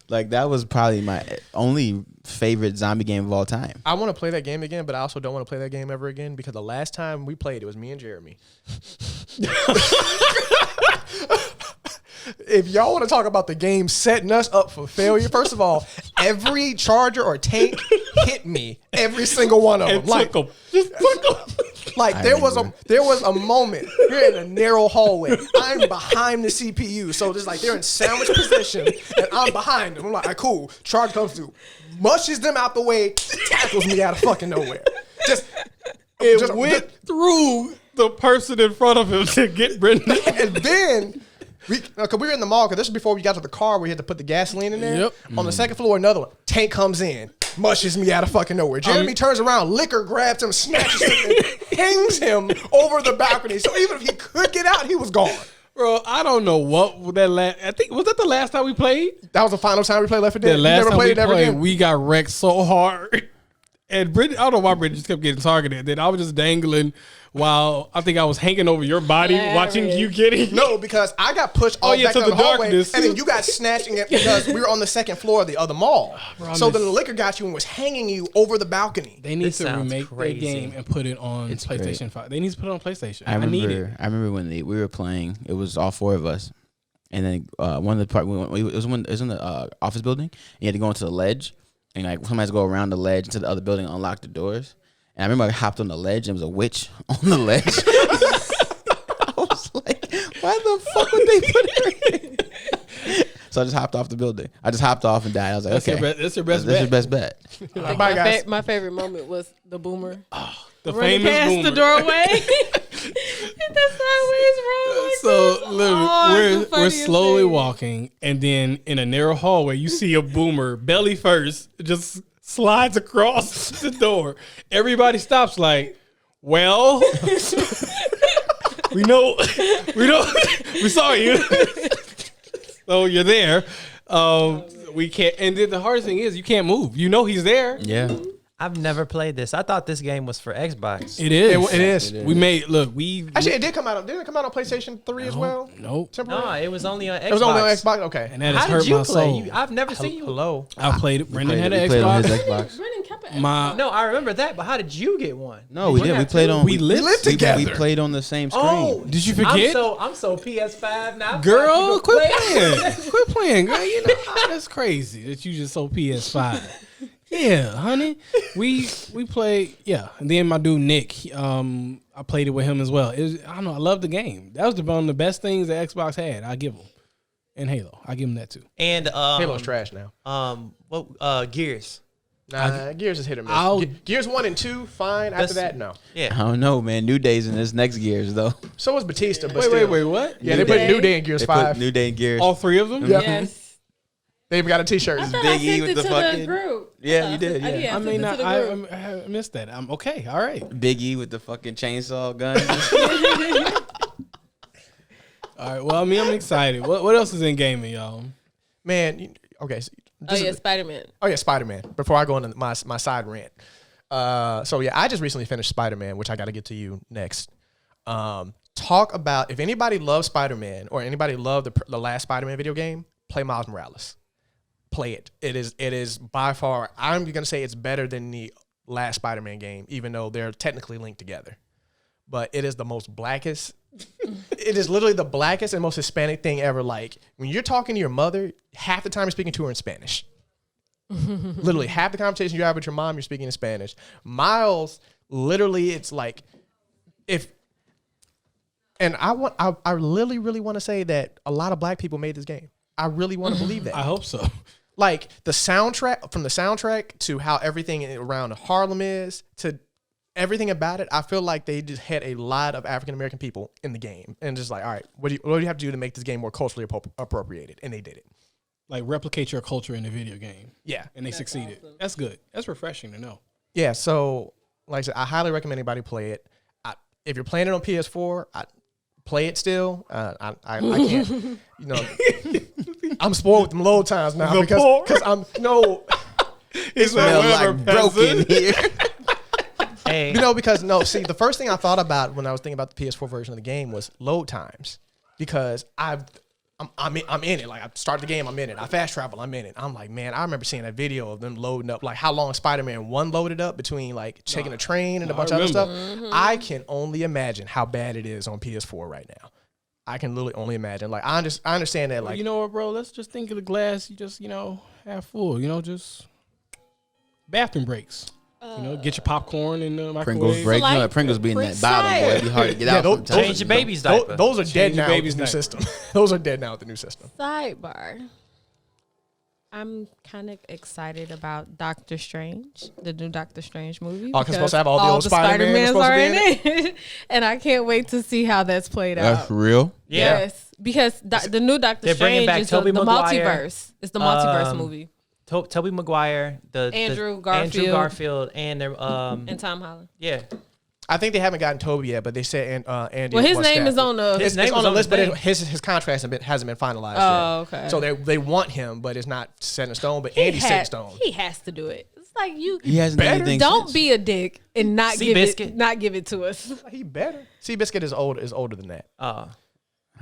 Like that was probably my only favorite zombie game of all time. I want to play that game again, but I also don't want to play that game ever again because the last time we played, it was me and Jeremy. If y'all want to talk about the game setting us up for failure, first of all, every charger or tank hit me. Every single one of them. Like there was a moment. You're in a narrow hallway. I'm behind the CPU, so just like they're in sandwich position, and I'm behind them. I'm like, all right, cool. Charge comes through, mushes them out the way, tackles me out of fucking nowhere. It went through the person in front of him to get Brendan. And then we were in the mall because this was before we got to the car where we had to put the gasoline in there. Yep. On the second floor, another one. Tank comes in, mushes me out of fucking nowhere. Jeremy turns around, liquor grabs him, snatches him, and hangs him over the balcony. So even if he could get out, he was gone. Bro, I don't know what that last. I think was that the last time we played. That was the final time we played Left 4 Dead. The You last never time played we it ever played, again? we got wrecked so hard. And Brendan, I don't know why Brendan just kept getting targeted. Then I was just dangling while I think I was hanging over your body, watching you getting. No, because I got pushed all back to down the the hallway, darkness. and then you got snatching it because we were on the second floor of the other mall. Bro, So then the liquor got you and was hanging you over the balcony. They need This to sounds remake crazy. that game and put it on It's PlayStation great. 5. They need to put it on PlayStation. I need it. remember when we were playing. It was all four of us, and then one of the part it was in the office building. And you had to go into the ledge, and like somebody had to go around the ledge to the other building and unlock the doors. And I remember I hopped on the ledge and there was a witch on the ledge. I was like, why the fuck would they put her in? So I just hopped off the building. I just hopped off and died. I was like, That's okay, that's your best that's bet. your best bet. I think Bye, guys. my favorite moment was the boomer The running famous past boomer. the doorway. Hit the sideways roll. Like So this. literally, Oh, it's the we're funniest slowly thing. walking, and then in a narrow hallway, you see a boomer belly first, just slides across the door. Everybody stops, like, well, we know, we saw you, so you're there. We can't, and then the hardest thing is you can't move. You know he's there. Yeah. I've never played this. I thought this game was for Xbox. It is. It is. We made we Actually, it did come out. Didn't it come out on PlayStation 3 as well? nope. Temporary? No, it was only on Xbox. It was only on Xbox. Okay. And that How has did hurt you my play? soul. I've never seen you. Hello. I played it. Brendan had We an played on Xbox. his Xbox. Brendan kept it. My No, I remember that, but how did you get one? No, we did. We played on. We lived together. We played on the same screen. Oh, Did you forget? I'm so PS5 now. Girl, You quit can play. playing. Quit playing, girl. You know that's crazy that you just sold PS5. Yeah, honey. We played, yeah. And then my dude Nick, I played it with him as well. It was, I don't know, I love the game. That was one of the best things that Xbox had. I give them. And Halo, I give them that too. And Halo's trash now. Gears. Nah, Gears is hit or miss. I'll- Gears 1 and 2, fine. After that, no. Yeah. I don't know, man. New Day's in this next Gears though. So was Batista, but still. Wait, what? Yeah, they New put Day. New Day in Gears They 5. put New Day in Gears. All three of them? Yeah. Yes. They even got a T-shirt. I thought Big I E sent with it the to fucking- the group. Yeah, I you did, sent- yeah. I sent mean, it to the group. I missed that. I'm okay. All right. Big E with the fucking chainsaw gun. All right. Well, I mean, I'm excited. What else is in gaming, y'all? Man, okay. So Oh yeah, Spider-Man. Spider-Man. Before I go into my side rant. So yeah, I just recently finished Spider-Man, which I got to get to you next. Talk about, if anybody loves Spider-Man or anybody loved the last Spider-Man video game, play Miles Morales. Play it. It is by far, I'm going to say it's better than the last Spider-Man game, even though they're technically linked together. But it is the most blackest. It is literally the blackest and most Hispanic thing ever. Like, when you're talking to your mother, half the time you're speaking to her in Spanish. Literally, half the conversation you have with your mom, you're speaking in Spanish. Miles, literally, it's like, I really want to say that a lot of black people made this game. I really want to believe that. I hope so. Like the soundtrack to how everything around Harlem is to everything about it, I feel like they just had a lot of African American people in the game, and just like, all right, what do you have to do to make this game more culturally appropriated? And they did it. Like replicate your culture in a video game. Yeah, And they succeeded. awesome. That's good. That's refreshing to know. yeah. So, like I said, I highly recommend anybody play it. If you're playing it on PS4, play it still. I can't, you know. I'm spoiled with them load times now because I'm no. It's Smell like broken here. Hey, You know, because no, see, the first thing I thought about when I was thinking about the PS4 version of the game was load times, because I'm in it. Like I start the game, I'm in it. I fast travel, I'm in it. I'm like, man, I remember seeing a video of them loading up, like how long Spider-Man 1 loaded up between like taking a train and a bunch of other stuff. I can only imagine how bad it is on PS4 right now. I can literally only imagine. Like I understand that. Like You know what, bro? Let's just think of the glass you just, half full. Just bathroom breaks. Get your popcorn in the Pringles microwave. break. like, You know, Pringles be in that break bottom, boy. side. It'd be hard to get Yeah, out those- sometimes. change your baby's diaper. those are dead Change your now with baby's the new diaper. system. Those are dead now with the new system. Sidebar. I'm kind of excited about Doctor Strange, the new Doctor Strange movie. Oh, 'cause it's supposed to have all the old Spider-Man Spider-Mans supposed to are be in it. And I can't wait to see how that's played That's out. real. yeah. Yes, because the new Doctor They're bringing Strange back is Tobey the Maguire. multiverse. It's the multiverse Um, movie. Tobey Maguire, Andrew Andrew Garfield. Garfield, and their And Tom Holland. yeah. I think they haven't gotten Toby yet, but they said Andy. Well, his was name is staffed. on the. His It's name on is the on list, the but thing. his contract hasn't been finalized Oh, yet. okay. So they want him, but it's not set in stone. But Andy's set in stone. He has to do it. It's like you. He hasn't done anything Don't since. be a dick and not give Seabiscuit. it to us. He better. Seabiscuit is older than that. Uh,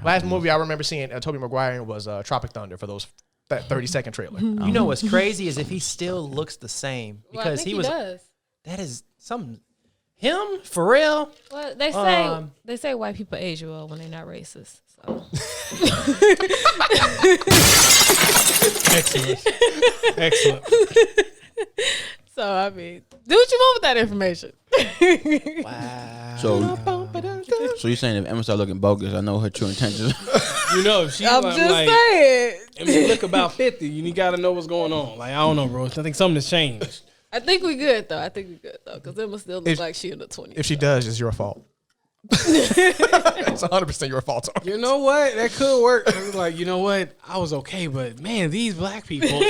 Last movie I remember seeing Tobey Maguire was Tropic Thunder for that 30-second trailer. you know what's crazy is if he still looks the same Well, I because think he was. does. That is something. Him for real? Well, they say white people age well when they're not racist. So Excellent. So I mean, do what you want with that information. So you're saying if Emma start looking bogus, I know her true intentions. If she's I'm just saying. if you look about 50, you got to know what's going on. Like, I don't know, bro. I think something has changed. I think we good though. Because Emma still look like she in the 20s. If she does, it's your fault. It's 100% your fault. You know what? That could work. I was like, you know what? I was okay, but man, these black people.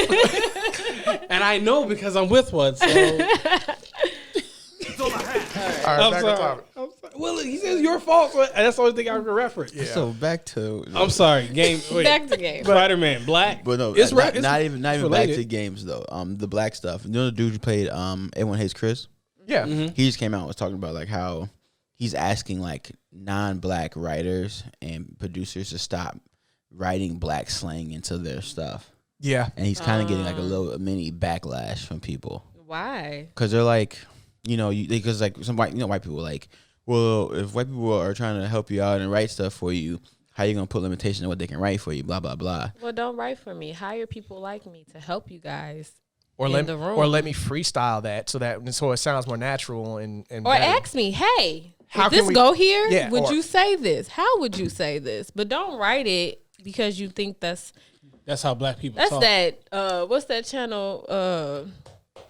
And I know because I'm with one. So All right, I'm back sorry. on topic. I'm sorry. Well, he says your fault. So that's the only thing I can reference. Yeah. So back to. I'm sorry. Game. Wait. Back to game. Spider-Man Black. But no, It's not, right. not even back related. to games though. The black stuff. You know the dude who played Everyone Hates Chris? Yeah. He just came out and was talking about like how he's asking like non-black writers and producers to stop writing black slang into their stuff. Yeah. And he's kind of getting like a little mini backlash from people Why? because they're like, because like some white people are like, well, if white people are trying to help you out and write stuff for you, how you gonna put limitations on what they can write for you? Blah blah blah. Well, don't write for me. Hire people like me to help you guys. Or In let the room. or let me freestyle that so it sounds more natural and Or better. ask me, hey, How would can this we- go here? Yeah, Would or- you say this? How would you say this? But don't write it because you think that's That's how black people talk. that. What's that channel?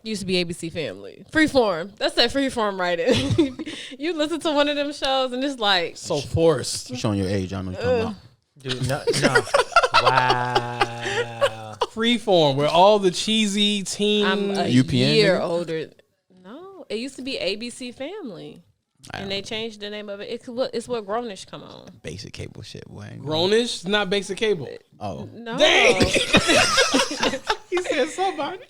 Used to be ABC Family. Freeform. That's that freeform writing. You listen to one of them shows and it's like, So forced. You showing your age? I don't know what you're talking about. dude, no. Wow. Freeform, where all the cheesy teen. I'm a UPN, year nigga? older. No, it used to be ABC Family. And they changed the name of it. It's what Grownish come on. Basic cable shit, boy. Grownish, not basic cable. Oh, No. He said somebody.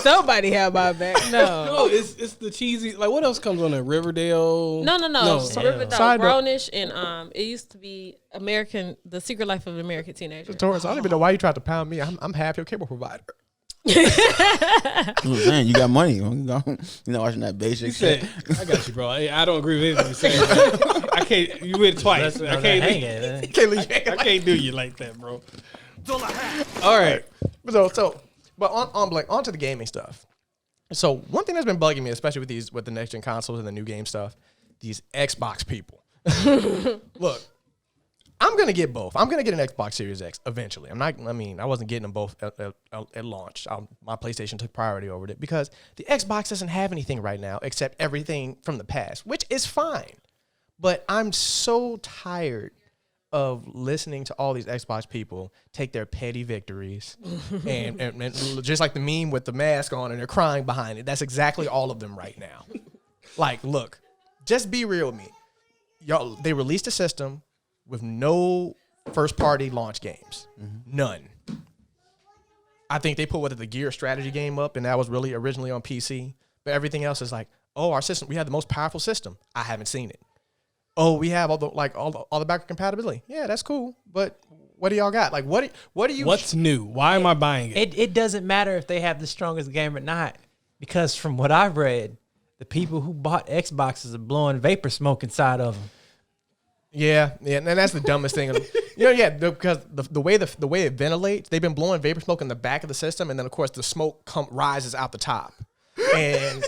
Somebody have my back. No. No, it's the cheesy. Like, what else comes on there? Riverdale. No. Riverdale, Side note. Grownish, and it used to be The Secret Life of an American Teenager. Taurus, I don't even know why you tried to pound me. I'm half your cable provider. that's what I'm saying. You got money. You're not watching that basic He said, shit. I got you, bro. I don't agree with anything you're saying. I can't. You went twice. I can't. hang it. Can't leave I can't do you like that, bro. All right. But on to the gaming stuff. So one thing that's been bugging me, especially with the next gen consoles and the new game stuff, these Xbox people. Look, I'm gonna get both. I'm gonna get an Xbox Series X eventually. I'm not. I mean, I wasn't getting them both at launch. My PlayStation took priority over it because the Xbox doesn't have anything right now except everything from the past, which is fine. But I'm so tired of listening to all these Xbox people take their petty victories and just like the meme with the mask on and they're crying behind it. That's exactly all of them right now. Like, look, just be real with me. Y'all, they released a system with no first-party launch games. None. I think they put the Gear strategy game up, and that was really originally on PC. But everything else is like, oh, our system, we have the most powerful system. I haven't seen it. Oh, we have all the backward compatibility. Yeah, that's cool. But what do y'all got? Like, what do you? What's new? Why am I buying it? It doesn't matter if they have the strongest game or not, because from what I've read, the people who bought Xboxes are blowing vapor smoke inside of them. Yeah, and that's the dumbest thing. Because the way it ventilates, they've been blowing vapor smoke in the back of the system, and then of course the smoke rises out the top, and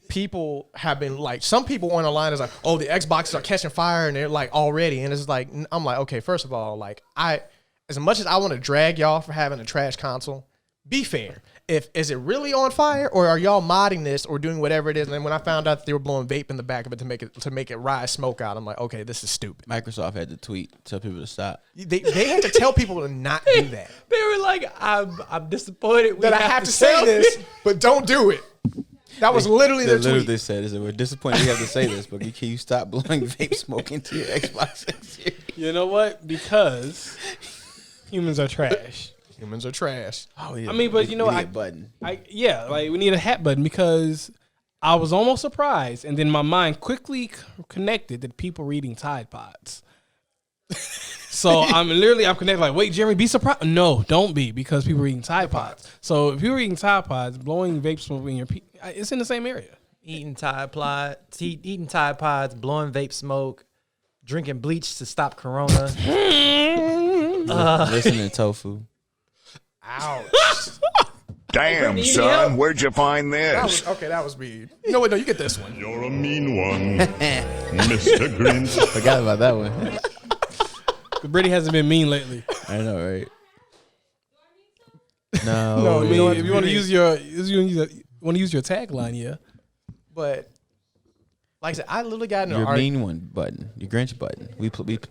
people have been like, some people on the line is like, oh, the Xboxes are catching fire, and they're like already, and it's like, I'm like, okay, first of all, like as much as I want to drag y'all for having a trash console, be fair. Is it really on fire, or are y'all modding this or doing whatever it is? And then when I found out that they were blowing vape in the back of it to make it rise smoke out, I'm like, okay, this is stupid. Microsoft had to tweet, tell people to stop. They had to tell people to not do that. They were like, I'm disappointed That I have to say this, but don't do it. That was literally their tweet. They said, we're disappointed we have to say this, but can you stop blowing vape smoke into your Xbox X series? You know what? Because humans are trash. Humans are trash. Oh, yeah. I mean, but you know, we need a button. We need a hat button, because I was almost surprised, and then my mind quickly connected that people were eating Tide Pods. So I'm connected like, wait, Jeremy, be surprised. No, don't be, because people are eating Tide Pods. So if you're eating Tide Pods, blowing vape smoke in it's in the same area. Eating Tide Pods, blowing vape smoke, drinking bleach to stop corona. Listening to tofu. Ouch. Damn, son, where'd you find this? That was me. No, you get this one. You're a mean one, Mr. Grinch. Forgot about that one. But Brady hasn't been mean lately. I know, right? No. I mean, if you want to use your tagline, yeah. But like I said, I literally got in an Your mean one button, your Grinch button. We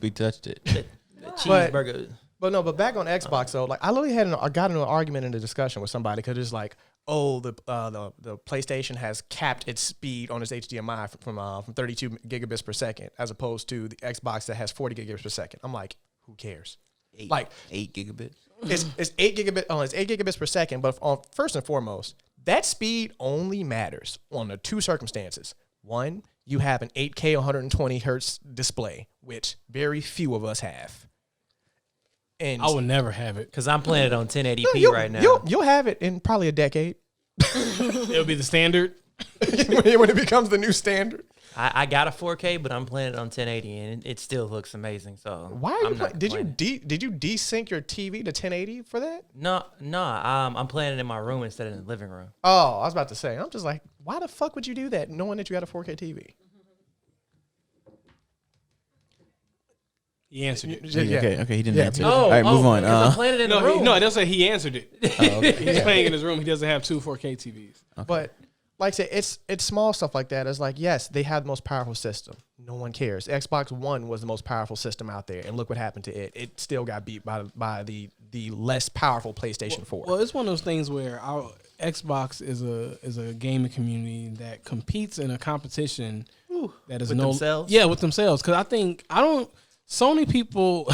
touched it. The cheeseburger. But back on Xbox though, like I literally got into an argument in a discussion with somebody because it's like, oh, the PlayStation has capped its speed on its HDMI from 32 gigabits per second, as opposed to the Xbox that has 40 gigabits per second. I'm like, who cares? 8 gigabits. It's 8 gigabit. It's 8 gigabits per second. But first and foremost, that speed only matters on the two circumstances. One, you have an 8K 120 hertz display, which very few of us have. And I would never have it, because I'm playing it on 1080p right now. You'll have it in probably a decade. It'll be the standard when it becomes the new standard. I got a 4K, but I'm playing it on 1080, and it still looks amazing. So why are you did you desync your TV to 1080 for that? No. I'm playing it in my room instead of in the living room. Oh, I was about to say. I'm just like, why the fuck would you do that, knowing that you got a 4K TV? He answered it. Yeah. Okay, he didn't answer. Oh, All right, move on. I'm playing it in the room. No, it doesn't say he answered it. He's playing in his room. He doesn't have two 4K TVs. Okay. But like I said, it's small stuff like that. It's like, yes, they have the most powerful system. No one cares. Xbox One was the most powerful system out there, and look what happened to it. It still got beat by the less powerful PlayStation 4. Well, it's one of those things where our Xbox is a gaming community that competes in a competition that is with themselves? Yeah, with themselves. Because Sony people,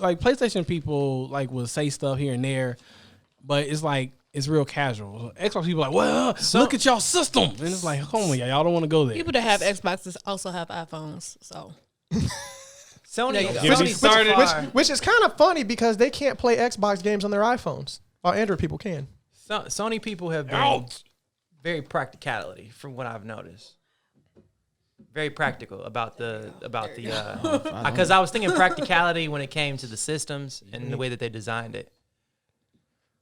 like PlayStation people, like will say stuff here and there, but it's like it's real casual. Xbox people are like, well, look at y'all system, and it's like, come on, y'all don't want to go there. People that have Xboxes also have iPhones, so. Sony, which is kind of funny because they can't play Xbox games on their iPhones, while Android people can. Sony people have been very practicality, from what I've noticed. Very practical about the because I was thinking practicality when it came to the systems and the way that they designed it.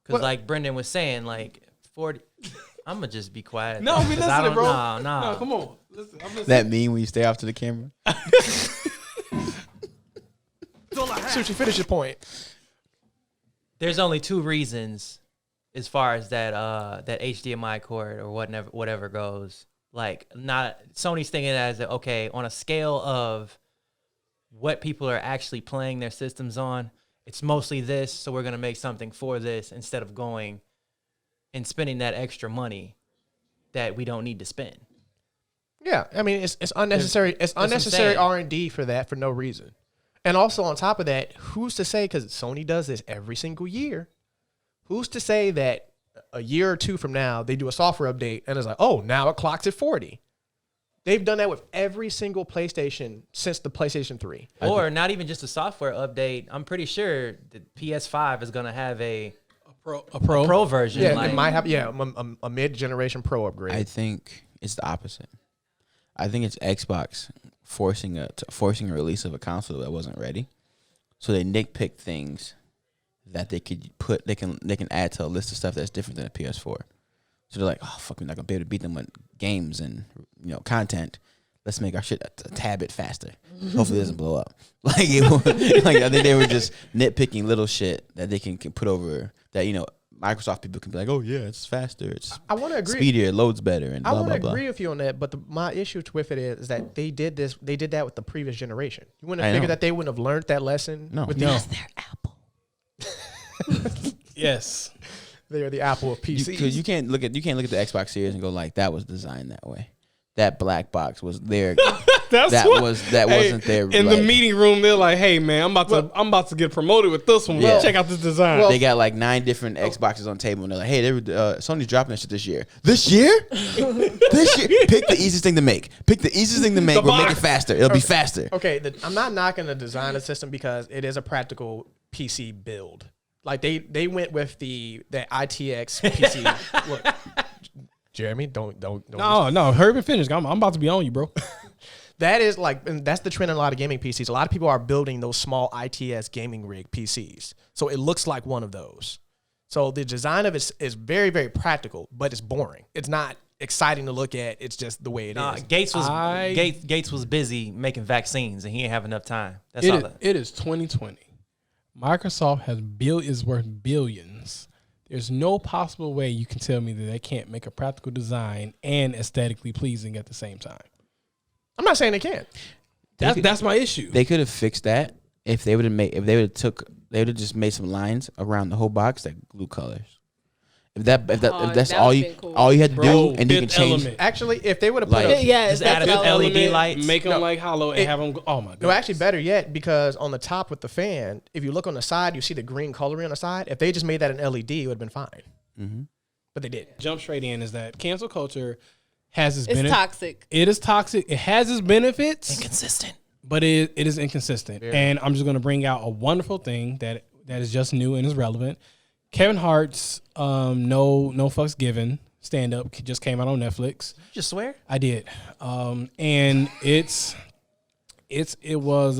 Because like Brendan was saying, like 40. I'm gonna just be quiet. No, we listening, bro. No, No, come on. Listen, I'm listening. That mean when you stay off to the camera? Sushi, finish your point. There's only two reasons as far as that HDMI cord or whatever goes. Like, not Sony's thinking as okay, on a scale of what people are actually playing their systems on, it's mostly this, so we're gonna make something for this instead of going and spending that extra money that we don't need to spend. Yeah, I mean it's unnecessary. It's unnecessary R&D for that for no reason. And also on top of that, who's to say, because Sony does this every single year, who's to say that a year or two from now they do a software update and it's like, oh, now it clocks at 40. They've done that with every single PlayStation since the PlayStation 3. Or not even just a software update. I'm pretty sure the PS5 is gonna have a pro version. Yeah, like, it might have a mid-generation pro upgrade. I think it's the opposite. I think it's Xbox forcing a release of a console that wasn't ready, so they nitpick things that they could put. They can add to a list of stuff that's different than a PS4. So they're like, oh fuck, we're not gonna be able to beat them with games and content. Let's make our shit a tad bit faster. Hopefully it doesn't blow up. Like I think they were just nitpicking little shit that they can put over that Microsoft people can be like, oh yeah, it's faster, it's I want to agree. speedier, it loads better, and I blah want blah to blah. agree with you on that, but my issue with it is that they did that with the previous generation. You wouldn't I have figured know. that they wouldn't have learned that lesson. No. with No. these, They're Apple. Yes. they are the Apple of PCs. Because you can't look at the Xbox Series and go like that was designed that way. That black box was there. wasn't there. In the meeting room, they're like, "Hey, man, I'm about to get promoed with this one. Yeah. Check out this design." Well, They got like 9 different Xboxes on the table, and they're like, "Hey, Sony's dropping that shit this year. This year? This year? Pick the easiest thing to make. We'll make it faster. It'll be faster." Okay, I'm not knocking the design of the system because it is a practical PC build. Like they went with the ITX PC. Look, Jeremy, don't. No, hurry up and finish. I'm about to be on you, bro. That is and that's the trend in a lot of gaming PCs. A lot of people are building those small ITS gaming rig PCs. So it looks like one of those. So the design of it is very, very practical, but it's boring. It's not exciting to look at. It's just the way it is. Gates was busy making vaccines and he didn't have enough time. That's all that. It is 2020. Microsoft is worth billions. There's no possible way you can tell me that they can't make a practical design and aesthetically pleasing at the same time. I'm not saying they can't. That's my issue. They could have fixed that if they would have just made some lines around the whole box that glue colors. If that's that all would've you been cool. all you had to Bro, do, and you can fifth change. element. Actually, if they would have put Like- Just add that's a LED Element, lights. make them No. like hollow and have them go, oh my god. No, actually better yet, because on the top with the fan, if you look on the side, you see the green coloring on the side. If they just made that an LED, it would have been fine. Mm-hmm. But they did. Jump straight in is that cancel culture has its It's benefits. toxic. It is toxic. It has its benefits, Inconsistent. but it is inconsistent. And I'm just going to bring out a wonderful thing that is just new and is relevant. Kevin Hart's No Fucks Given stand up just came out on Netflix. Just swear. I did, and it was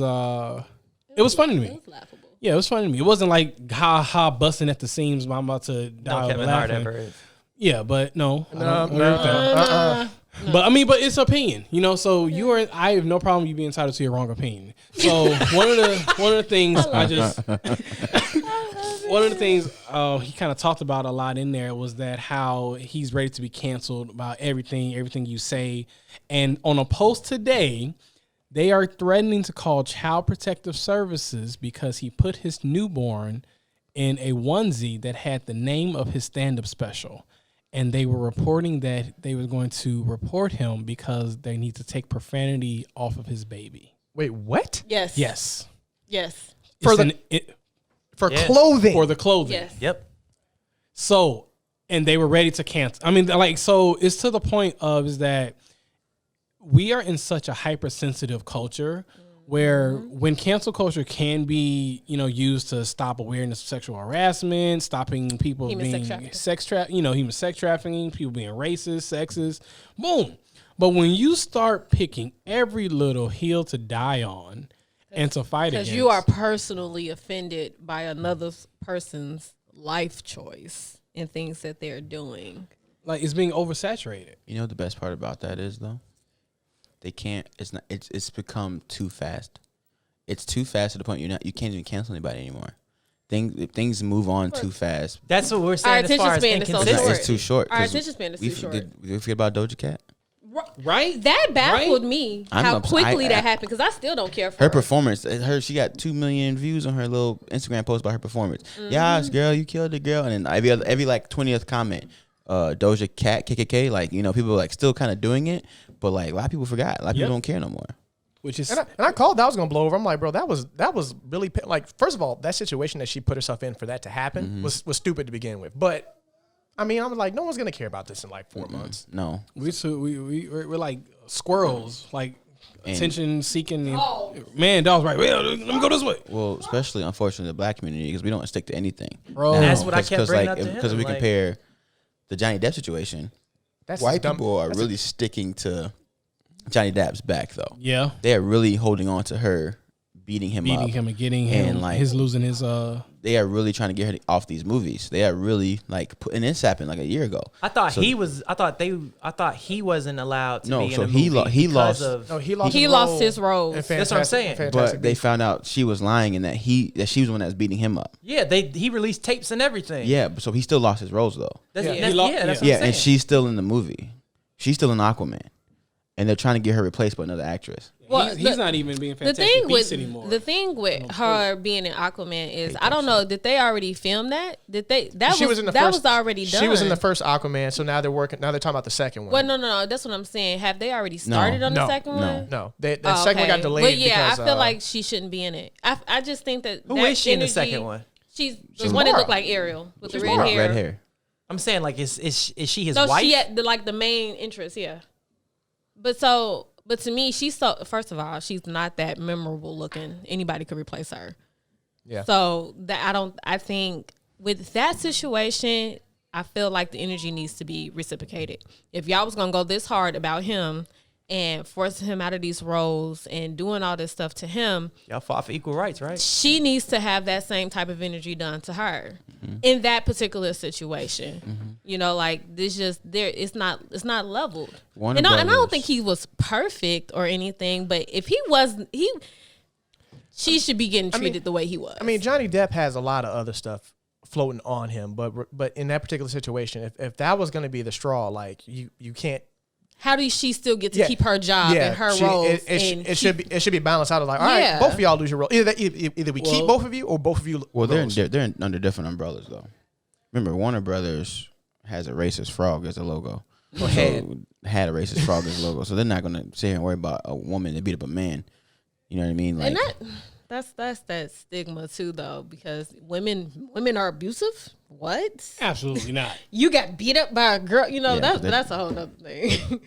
funny to me. It was laughable. Yeah, it was funny to me. It wasn't like ha ha busting at the seams. I'm about to die No of Kevin Hart laughing. ever is. Yeah, but no, I don't agree no, with that. But it's opinion, So I have no problem you being entitled to your wrong opinion. So one of the things he kind of talked about a lot in there was that how he's ready to be canceled about everything you say, and on a post today, they are threatening to call Child Protective Services because he put his newborn in a onesie that had the name of his stand-up special. And they were reporting that they were going to report him because they need to take profanity off of his baby. Wait, what? Yes. Yes. Yes. For For Yeah. clothing. for the clothing. Yes. Yep. So, and they were ready to cancel. I mean, so it's to the point of is that we are in such a hypersensitive culture where when cancel culture can be, used to stop awareness of sexual harassment, stopping people Human being sex trafficking. human sex trafficking, people being racist, sexist, boom. But when you start picking every little hill to die on and to fight against, Because you are personally offended by another person's life choice and things that they're doing. like it's being oversaturated. You know what the best part about that is though? They can't. It's not. It's become too fast. it's too fast to the point you can't even cancel anybody anymore. Things move on too fast. That's what we're Our saying as far attention as span is so inconsistent. short. It's too short. Our 'cause attention span is too short. Did we forget about Doja Cat? Right? That baffled me I'm how upset. quickly that happened because I still don't care for Her performance, she got 2 million views on her little Instagram post about her performance. Yes, girl, you killed it, girl. And then every like 20th comment, Doja Cat, KKK, like, you know, people like still kind of doing it, but like a lot of people forgot. A lot of people don't care no more. Which is And I called that was gonna blow over. I'm like, bro, that was really like. First of all, that situation that she put herself in for that to happen was stupid to begin with. But I mean, I'm like, no one's gonna care about this in like 4 months. No. we're like squirrels, like attention seeking. Man, dogs right. Well, let me go this way. Well, especially unfortunately the black community because we don't stick to anything. Bro. Now, That's what I kept bringing up to him, because we like- compare the Johnny Depp situation. That's White dumb. people are really sticking to Johnny Depp's back though. Yeah. They are really holding on to her, beating him up. And getting him, And, like, his losing his They are really trying to get her off these movies. They are really like and this happened like a year ago. I thought So- he was. I thought he wasn't allowed to No, be so in a he movie he because lost- of. No, he lost. He his lost role his roles. in That's what I'm saying. Fantastic But they Beasts. found out she was lying and that she was the one that was beating him up. Yeah, he released tapes and everything. Yeah, but so he still lost his roles though. that's, Yeah. that's, He lost- yeah, that's yeah. what Yeah, I'm saying. and she's still in the movie. She's still in Aquaman, and they're trying to get her replaced by another actress. Well, he's not even being Fantastic Beasts anymore. The thing with her being in Aquaman is I don't know. Did they already film that? That was already done. She was in the first Aquaman, so now they're working. Now they're talking about the second one. Well, no. That's what I'm saying. Have they already started on the second one? No, the second one got delayed. But yeah, because, I feel like she shouldn't be in it. I just think that Who that is she in the energy- second one? She's the one that Mara. looked like Ariel with the She's red Mara. hair. Red hair. I'm saying like is she his No, wife? she had the main interest. Yeah, but to me, she's so. First of all, she's not that memorable looking. Anybody could replace her. Yeah. So I think with that situation, I feel like the energy needs to be reciprocated. If y'all was gonna go this hard about him and forcing him out of these roles and doing all this stuff to him, Y'all fought for equal rights, right? she needs to have that same type of energy done to her in that particular situation. You know, like this it's not leveled. Warner And I don't Brothers- think he was perfect or anything, but if he was, she should be getting treated the way he was. I mean, Johnny Depp has a lot of other stuff floating on him, but in that particular situation, if that was going to be the straw, like you can't. how does she still get to keep her job and her roles? It should be balanced out. Of like, all right, both of y'all lose your role. Either we keep both of you or both of you. Well, roles. they're under different umbrellas though. Remember, Warner Brothers has a racist frog as a logo. Or had a racist frog as a logo, so they're not gonna sit here and worry about a woman that beat up a man. You know what I mean? Like, and that's that stigma too, though, because women are abusive. What? Absolutely not. You got beat up by a girl. You know Yeah, that's a whole nother thing.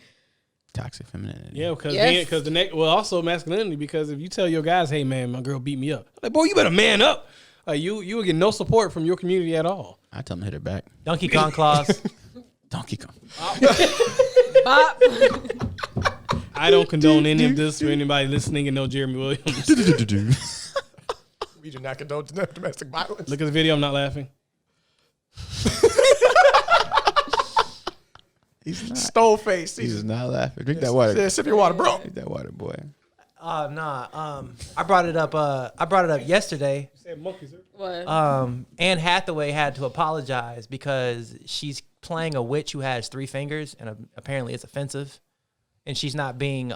toxic femininity. Yeah, because Yes. also masculinity. Because if you tell your guys, "Hey, man, my girl beat me up," like, boy, you better man up. You will get no support from your community at all. I tell them to hit her back. Donkey Kong clause. Donkey Kong. Bop. I don't condone any of this for anybody listening and know Jeremy Williams. We do not condone domestic violence. Look at the video. I'm not laughing. He's not. Stole face. He's not laughing. Drink that water. Sip your water, bro. Drink that water, boy. Nah. I brought it up yesterday. What? Anne Hathaway had to apologize because she's playing a witch who has 3 fingers, and apparently it's offensive, and she's not being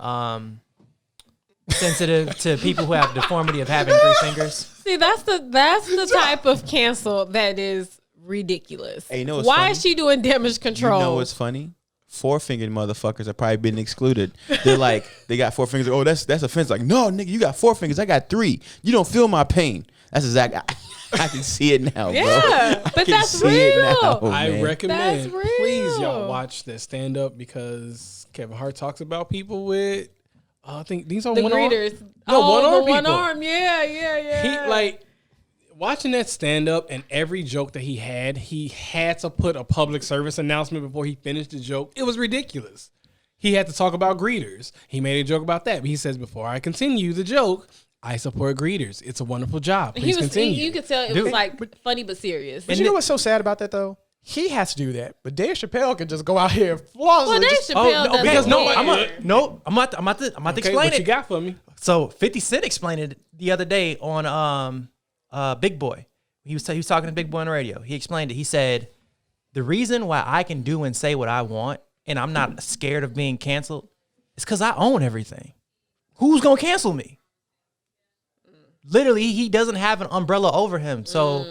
sensitive to people who have deformity of having 3 fingers. See, that's the type of cancel that is ridiculous. Hey, you know what's why funny? is she doing damage control? You know what's funny? 4-fingered motherfuckers are probably been excluded. They're like, they got 4 fingers. Oh, that's offensive. Like, no, nigga, you got 4 fingers. I got 3. You don't feel my pain. That's exactly. I can see it now, bro. Yeah, I but can that's see it real. now, I man. recommend, That's please, y'all real. watch that stand up because Kevin Hart talks about people with. I think these are The one arm. greeters. No, one arm the one people. arm. Yeah. He like watching that stand up and every joke that he had to put a public service announcement before he finished the joke. It was ridiculous. He had to talk about greeters. He made a joke about that. But he says, before I continue the joke, I support greeters. It's a wonderful job. Please continue. You could tell it was like funny but serious. But you know what's so sad about that though? He has to do that, but Dave Chappelle can just go out here flawlessly. Well, Dave just- Chappelle doesn't because care. I'm about to Okay, explain what it. you got for me? So 50 Cent explained it the other day on Big Boy. He was talking to Big Boy on the radio. He explained it. He said, the reason why I can do and say what I want and I'm not scared of being canceled is because I own everything. Who's going to cancel me? Literally, he doesn't have an umbrella over him. So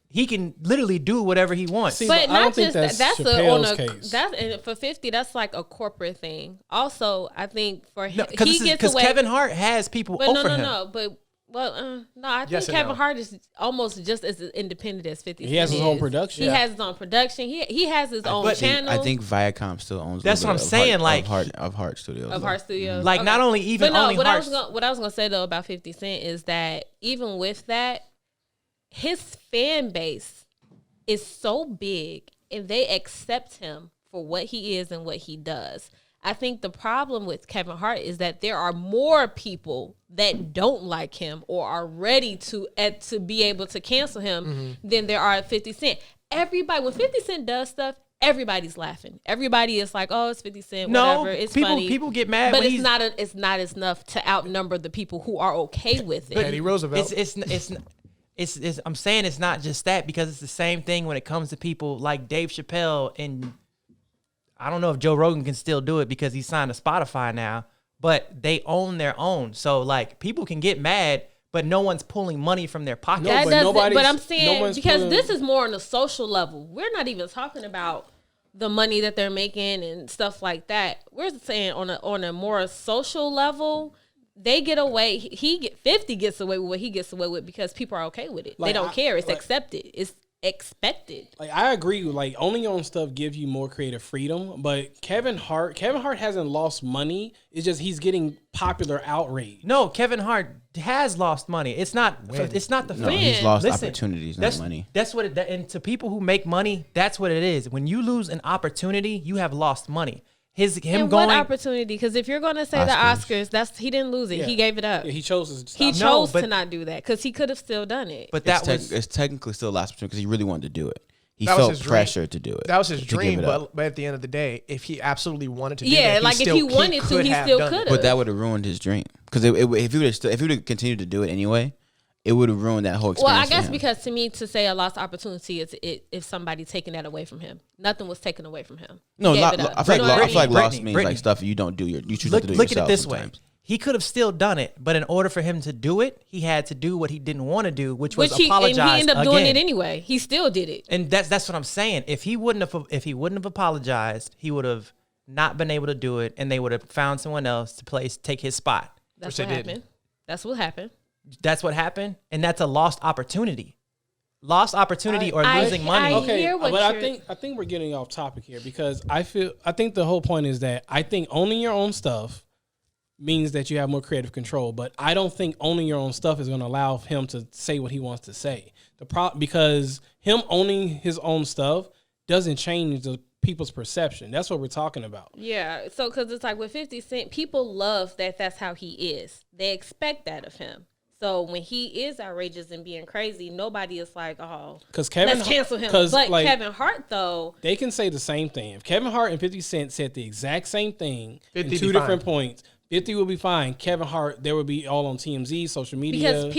he can literally do whatever he wants. See, But I don't not think just that's that's a, on Chappelle's a case. that's and for 50. That's like a corporate thing. Also, I think for him, Because he gets away. Kevin Hart has people But over him. no. But no, I think Yes and Kevin no. Hart is almost just as independent as 50. He has Cent his own is. production. He has his own production. He has his own But- channel. I think Viacom still owns. That's a what little I'm bit saying, of like- Heart Studios. of Heart Studios. Like, not only even But no, owning what Hearts. I was gonna say though about 50 Cent is that even with that, his fan base is so big and they accept him for what he is and what he does. I think the problem with Kevin Hart is that there are more people that don't like him or are ready to be able to cancel him than there are at 50 Cent. Everybody, when 50 Cent does stuff, everybody's laughing. Everybody is like, "Oh, it's 50 Cent, No, whatever. It's people- funny." people get mad but when it's he's- it's not enough to outnumber the people who are okay with it. Teddy Roosevelt. It's I'm saying it's not just that, because it's the same thing when it comes to people like Dave Chappelle, and I don't know if Joe Rogan can still do it because he's signed to Spotify now, but they own their own. So like people can get mad, but no one's pulling money from their pocket. No, That but doesn't. nobody's- But I'm no saying one's because pulling- this is more on a social level. We're not even talking about the money that they're making and stuff like that. We're saying on a more social level, they get away. 50 gets away with what he gets away with because people are okay with it. They Like, don't care. It's like- accepted. It's expected. Like, I agree. Like, owning your own stuff gives you more creative freedom. But Kevin Hart hasn't lost money. It's just he's getting popular outrage. No, Kevin Hart has lost money. It's not. It's not the No, fact. he's lost Listen, opportunities, not that's money. That's what it. And to people who make money, that's what it is. When you lose an opportunity, you have lost money. Him And going. what opportunity? Because if you're going to say the Oscars, he didn't lose it. Yeah. He gave it up. Yeah, he chose to stop. He No, chose but- to not do that because he could have still done it. But that was. it's technically still a lost opportunity because he really wanted to do it. He That was felt his dream. pressure to do it. That was his to give dream, it up. but at the end of the day, if he absolutely wanted to do Yeah, that, like, if he wanted to, could he have still done it. could've. But that would have ruined his dream. Because if he would have continued to do it anyway, it would have ruined that whole experience. Well, I for guess him. because to me, to say a lost opportunity is if somebody taking that away from him. Nothing was taken away from him. He No, gave lo- it up. I feel You know like, what I feel like mean? lost means Brittany. like stuff you don't do. You choose not to do it Look at it yourself this way. sometimes. He could have still done it, but in order for him to do it, he had to do what he didn't want to do, which was And he apologize ended up doing again. it anyway. He still did it. And that's what I'm saying. If he wouldn't have apologized, he would have not been able to do it, and they would have found someone else to take his spot. That's Which what they happened. didn't. That's what happened. That's what happened, and that's a lost opportunity. Lost opportunity or I- losing I- money. Okay, hear what but I you're- think we're getting off topic here because I think the whole point is that I think owning your own stuff means that you have more creative control, but I don't think owning your own stuff is going to allow him to say what he wants to say. Because him owning his own stuff doesn't change the people's perception. That's what we're talking about. Yeah. So, because it's like with 50 Cent, people love that that's how he is. They expect that of him. So when he is outrageous and being crazy, nobody is like, oh, Because Kevin, let's cancel him. 'cause, But like, Kevin Hart, though, they can say the same thing. If Kevin Hart and 50 Cent said the exact same thing in 50 two be different fine. points, 50 will be fine. Kevin Hart, there would be all on TMZ, social media, because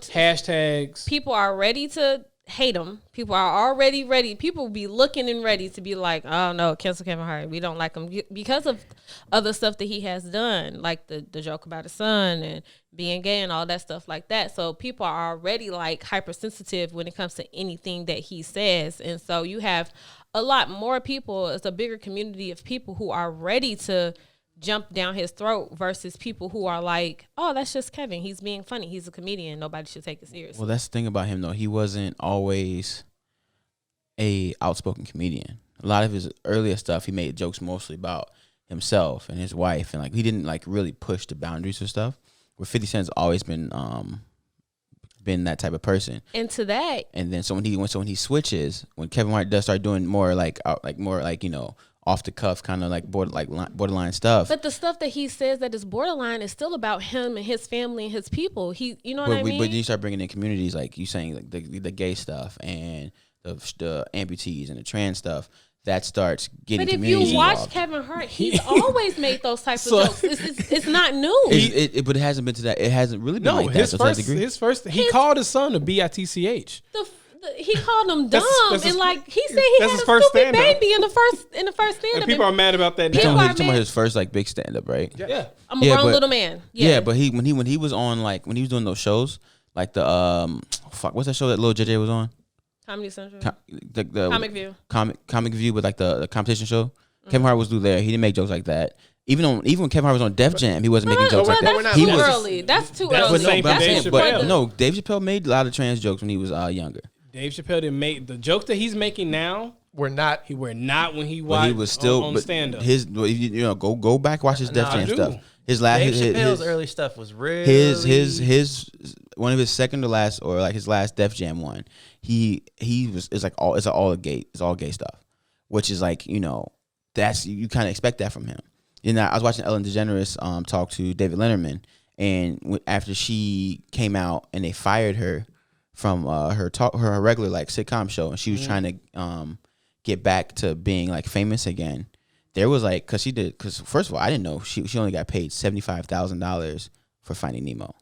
hashtags. people are ready to hate him. People are already ready. People be looking and ready to be like, oh no, cancel Kevin Hart. We don't like him because of other stuff that he has done, like the joke about his son and being gay and all that stuff like that. So people are already like hypersensitive when it comes to anything that he says. And so you have a lot more people. It's a bigger community of people who are ready to jump down his throat versus people who are like, oh, that's just Kevin. He's being funny. He's a comedian. Nobody should take it seriously. Well, that's the thing about him, though. He wasn't always a outspoken comedian. A lot of his earlier stuff, he made jokes mostly about himself and his wife, and like he didn't like really push the boundaries of stuff. Where 50 Cent's always been that type of person. And to that, And then so when he switches, when Kevin Hart does start doing more more off the cuff kind of like borderline stuff. but the stuff that he says that is borderline is still about him and his family and his people. You know what I mean? But you start bringing in communities like you saying like the gay stuff and the amputees and the trans stuff. that starts getting But if communities you watch involved. Kevin Hart, he's always made those types of jokes. It's not new. But it hasn't been to that. It hasn't really been No, like that. his So to that first, degree. he called his son a bitch. He called him dumb, That's his- and like he said he that's had his a first stupid stand-up. baby in the first stand And up. people are mad about that People now. are You're talking about mad. his first like big stand up, right? Yeah. I'm a Yeah, grown but- little man. Yeah, but when he was on like when he was doing those shows like the what's that show that Lil JJ was on? Comedy Central, The Comic View. Comic View, but like the competition show. Kevin Hart was through there. He didn't make jokes like that. Even when Kevin Hart was on Def Jam, he wasn't making jokes like that. That's He too was early. That's too That's early. the same but, thing That's Dave before Chappelle. the- no, Dave Chappelle made a lot of trans jokes when he was younger. Dave Chappelle didn't make the jokes that he's making now. We're not. He were not when he But watched he was still on but stand up. his go back watch his Def Nah, I Jam do. stuff. His last Dave his, Chappelle's his, early stuff was really his one of his second to last or like his last Def Jam one. He was it's all gay stuff, which is like that's you kind of expect that from him. I was watching Ellen DeGeneres talk to David Letterman, and after she came out and they fired her from her regular like sitcom show, and she was trying to get back to being like famous again. There was like because first of all I didn't know she only got paid $75,000 for Finding Nemo.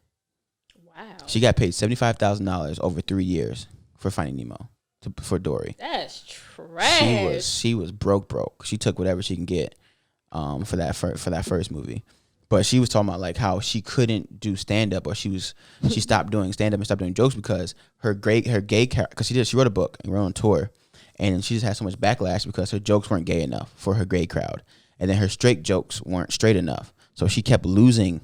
Wow, She got paid $75,000 over 3 years for Finding Nemo for Dory. that's trash. She was broke. She took whatever she can get for that first movie. But she was talking about like how she couldn't do stand up, or she stopped doing stand up and stopped doing jokes because her gay character, because she wrote a book and wrote on tour, and she just had so much backlash because her jokes weren't gay enough for her gay crowd, and then her straight jokes weren't straight enough. So she kept losing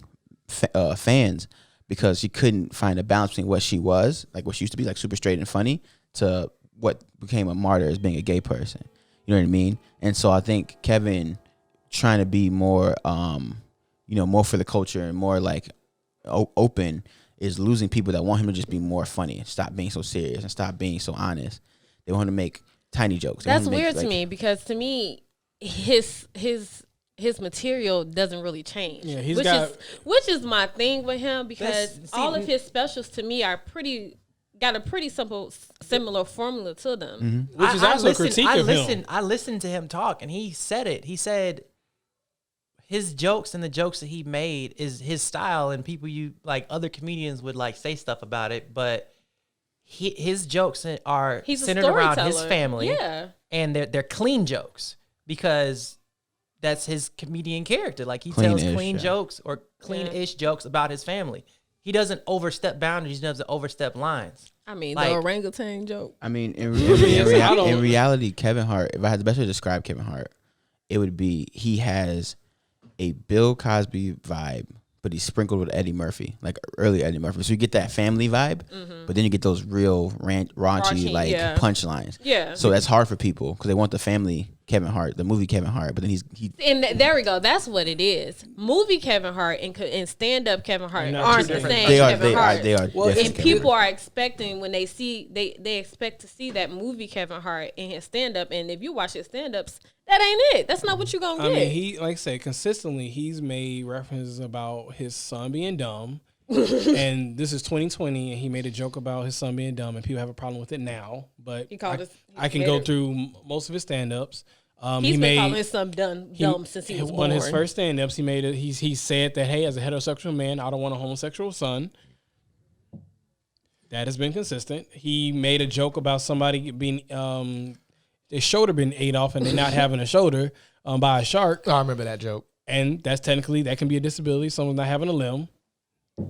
fans because she couldn't find a balance between what she was, like what she used to be, like super straight and funny, to what became a martyr as being a gay person. You know what I mean? And so I think Kevin trying to be more, more for the culture and more like open is losing people that want him to just be more funny and stop being so serious and stop being so honest. They want to make tiny jokes. They That's wanna make, weird to like- me because to me, his material doesn't really change. Yeah, he's which is my thing with him because That's- all of his specials to me are got a pretty similar formula to them. Which is also a critique of him. I listened to him talk, and he said it. He said his jokes and the jokes that he made is his style, and people other comedians would like say stuff about it, but his jokes are He's a centered around his storyteller. family, Yeah. and they're clean jokes because that's his comedian character. Like he tells Clean-ish, clean yeah. jokes or clean-ish jokes about his family. He doesn't overstep boundaries. He doesn't overstep lines. I mean, Like- the orangutan joke. I mean, in I don't- reality, Kevin Hart, if I had the best way to describe Kevin Hart, it would be he has a Bill Cosby vibe, but he's sprinkled with Eddie Murphy, like early Eddie Murphy. So you get that family vibe, but then you get those real raunchy Raunchy, like yeah. punchlines. Yeah. So that's hard for people because they want the family Kevin Hart, the movie Kevin Hart, but then he And there we go. That's what it is. Movie Kevin Hart and stand up Kevin Hart They're not aren't two the different same. they are Kevin Hart. Well, definitely And Kevin people Hart. are expecting when they see they expect to see that movie Kevin Hart in his stand up, and if you watch his stand ups, that ain't it. That's not what you're gonna I get. mean, he like I said, consistently he's made references about his son being dumb. And this is 2020, and he made a joke about his son being dumb, and people have a problem with it now. But He called I can go through most of his stand-ups. He's been calling his son dumb since he was born. One of his first stand-ups, he said that, hey, as a heterosexual man, I don't want a homosexual son. That has been consistent. He made a joke about somebody being their shoulder being ate off and they not having a shoulder by a shark. Oh, I remember that joke. And that can be a disability. Someone's not having a limb.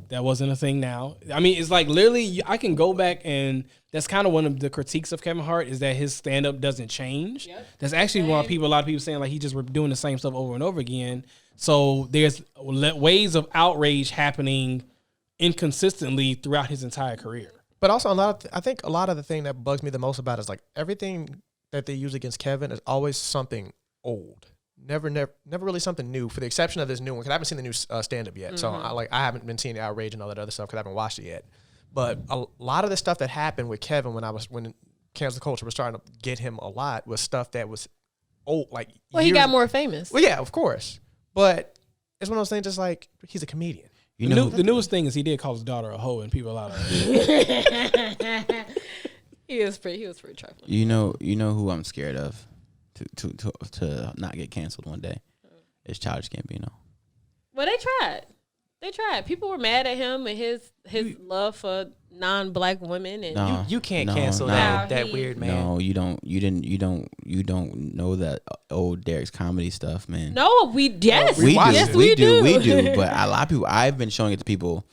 That wasn't a thing now. I mean, it's like literally I can go back, and that's kind of one of the critiques of Kevin Hart is that his stand-up doesn't change. Yep. That's actually why a lot of people saying like he just doing the same stuff over and over again. So there's waves of outrage happening inconsistently throughout his entire career. But also I think a lot of the thing that bugs me the most about it is like everything that they use against Kevin is always something old. Never really something new, for the exception of this new one, because I haven't seen the new stand-up yet. So I haven't been seeing the outrage and all that other stuff because I haven't watched it yet. But a lot of the stuff that happened with Kevin when cancel culture was starting to get him a lot was stuff that was old. Like he got more famous. Well, yeah, of course. But it's one of those things. Just like he's a comedian. The newest thing is he did call his daughter a hoe, and people are like, he was pretty trifling. You know who I'm scared of to not get canceled one day. It's Childish Gambino. Well, they tried. They tried. People were mad at him and his love for non-black women, and No. You can't No, cancel no. that weird man. No, you don't know that old Derek's comedy stuff, man. no, we yes, We yes, do, we do. we do. But a lot of people, I've been showing it to people,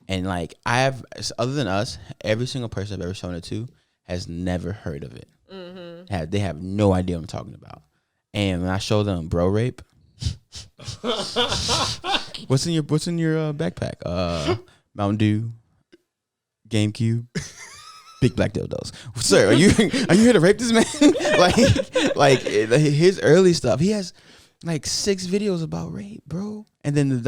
and like other than us, every single person I've ever shown it to has never heard of it. Mm-hmm. They have no idea what I'm talking about. And when I show them bro rape, what's in your backpack? Mountain Dew, GameCube, big black dildos. Sir, are you here to rape this man? like his early stuff. He has like 6 videos about rape, bro. And then the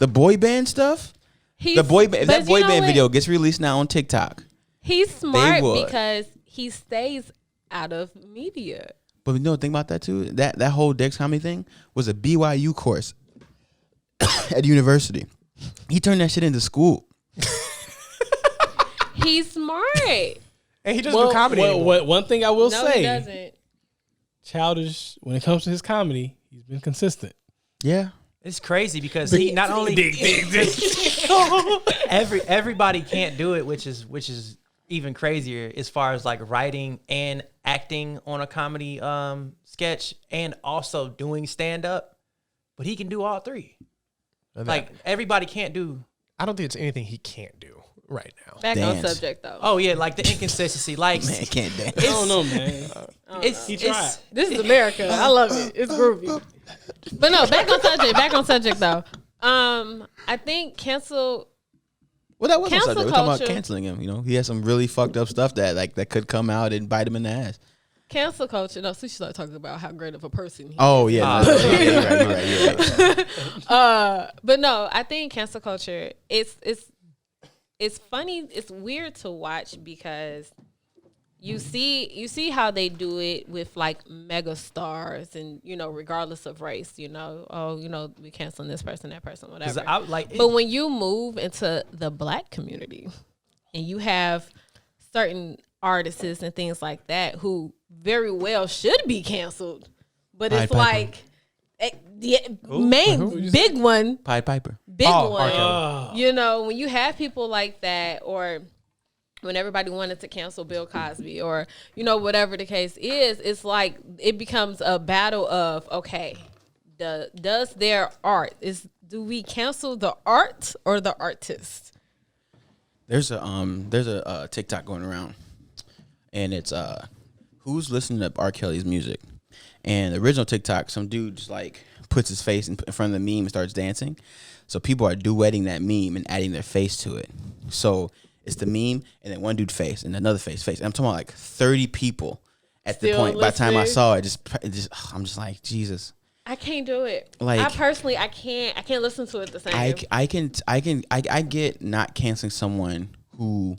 boy band stuff. The boy band video gets released now on TikTok. He's smart would. because he stays out of media. But you know the thing about that too? That whole Dex comedy thing was a BYU course at university. He turned that shit into school. He's smart. And he doesn't do comedy anymore. One thing I will No, say, he doesn't. Childish, when it comes to his comedy, he's been consistent. Yeah. It's crazy because he not only everybody can't do it, which is even crazier as far as like writing and acting on a comedy sketch and also doing stand up, but he can do all three. Like everybody can't do. I don't think it's anything he can't do right now. Back Dance. on subject though. Oh yeah, like the inconsistency. Like Man, can't dance. I don't know, man. it's tried. This is America. I love it. It's groovy. But no, back on subject. Back on subject though. I think cancel. Well, that was Cancel subject. We're talking about culture. canceling him. You know, he has some really fucked up stuff that could come out and bite him in the ass. Cancel culture. No, so she started talking about how great of a person he is. Oh yeah, you're right. But no, I think cancel culture. It's funny. It's weird to watch because you see how they do it with like mega stars and regardless of race. We canceling this person, that person, whatever. But when you move into the black community and you have certain artists and things like that who very well should be canceled, but it's like big one, Pied Piper. big one. R. When you have people like that, or when everybody wanted to cancel Bill Cosby, or whatever the case is, it's like it becomes a battle of does their art do we cancel the art or the artist? There's a TikTok going around, and it's who's listening to R. Kelly's music. And the original TikTok, some dude just like puts his face in front of the meme and starts dancing. So people are duetting that meme and adding their face to it. So it's the meme and then one dude face and another face. And I'm talking about like 30 people at the point. By the time I saw it, I'm just like, Jesus. I can't do it. Like, I personally, I can't listen to it the same. I get not canceling someone who,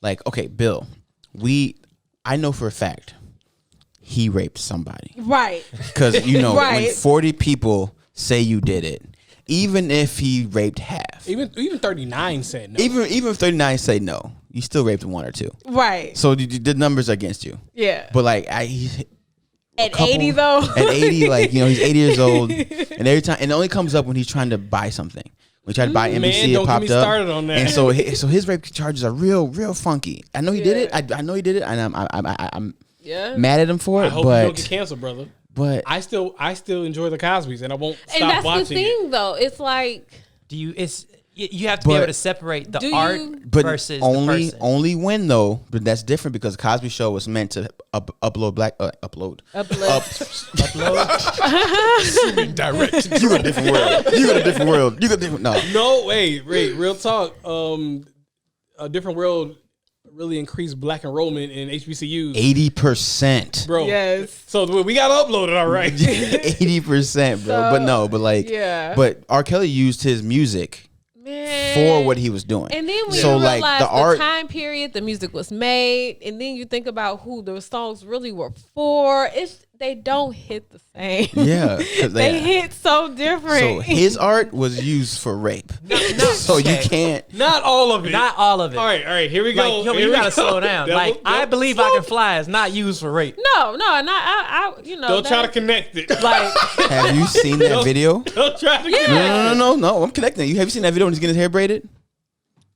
like, okay, Bill, I know for a fact he raped somebody. Right. Because, Right. when 40 people say you did it, even if he raped half. Even 39 said no. Even if 39 say no, you still raped one or two. Right. So the numbers are against you. Yeah. But like At 80 though. At 80, like, he's 80 years old. And every time, and it only comes up when he's trying to buy something. When he tried to buy NBC, don't it get popped me up. started on that. And so his rape charges are real funky. I know he did it. I know he did it. And I'm mad at him for it. I hope you don't get canceled, brother. But I still enjoy the Cosbys, and I won't stop watching it. And that's the thing, though. It's like, you have to be able to separate the art versus the person. Only when though. But that's different because Cosby Show was meant to upload. Direct. You got a different world. No, wait. Real talk. A different world really increased black enrollment in HBCUs. 80%, bro. Yes. So we got to upload it, all right. 80%, bro. But R. Kelly used his music for what he was doing. And then when so, you realize like, the art, time period the music was made, and then you think about who those songs really were for, they don't hit the same. Yeah, 'cause they hit so different. So his art was used for rape. So you can't. Not all of it. Not all of it. All right. Here we go. Like, yo, Here you we gotta go. slow down. Like, I believe I can fly is not used for rape. no, and I Don't try to connect it. Like, Have you seen that video? Don't try to. No. I'm connecting. You have you seen that video when he's getting his hair braided?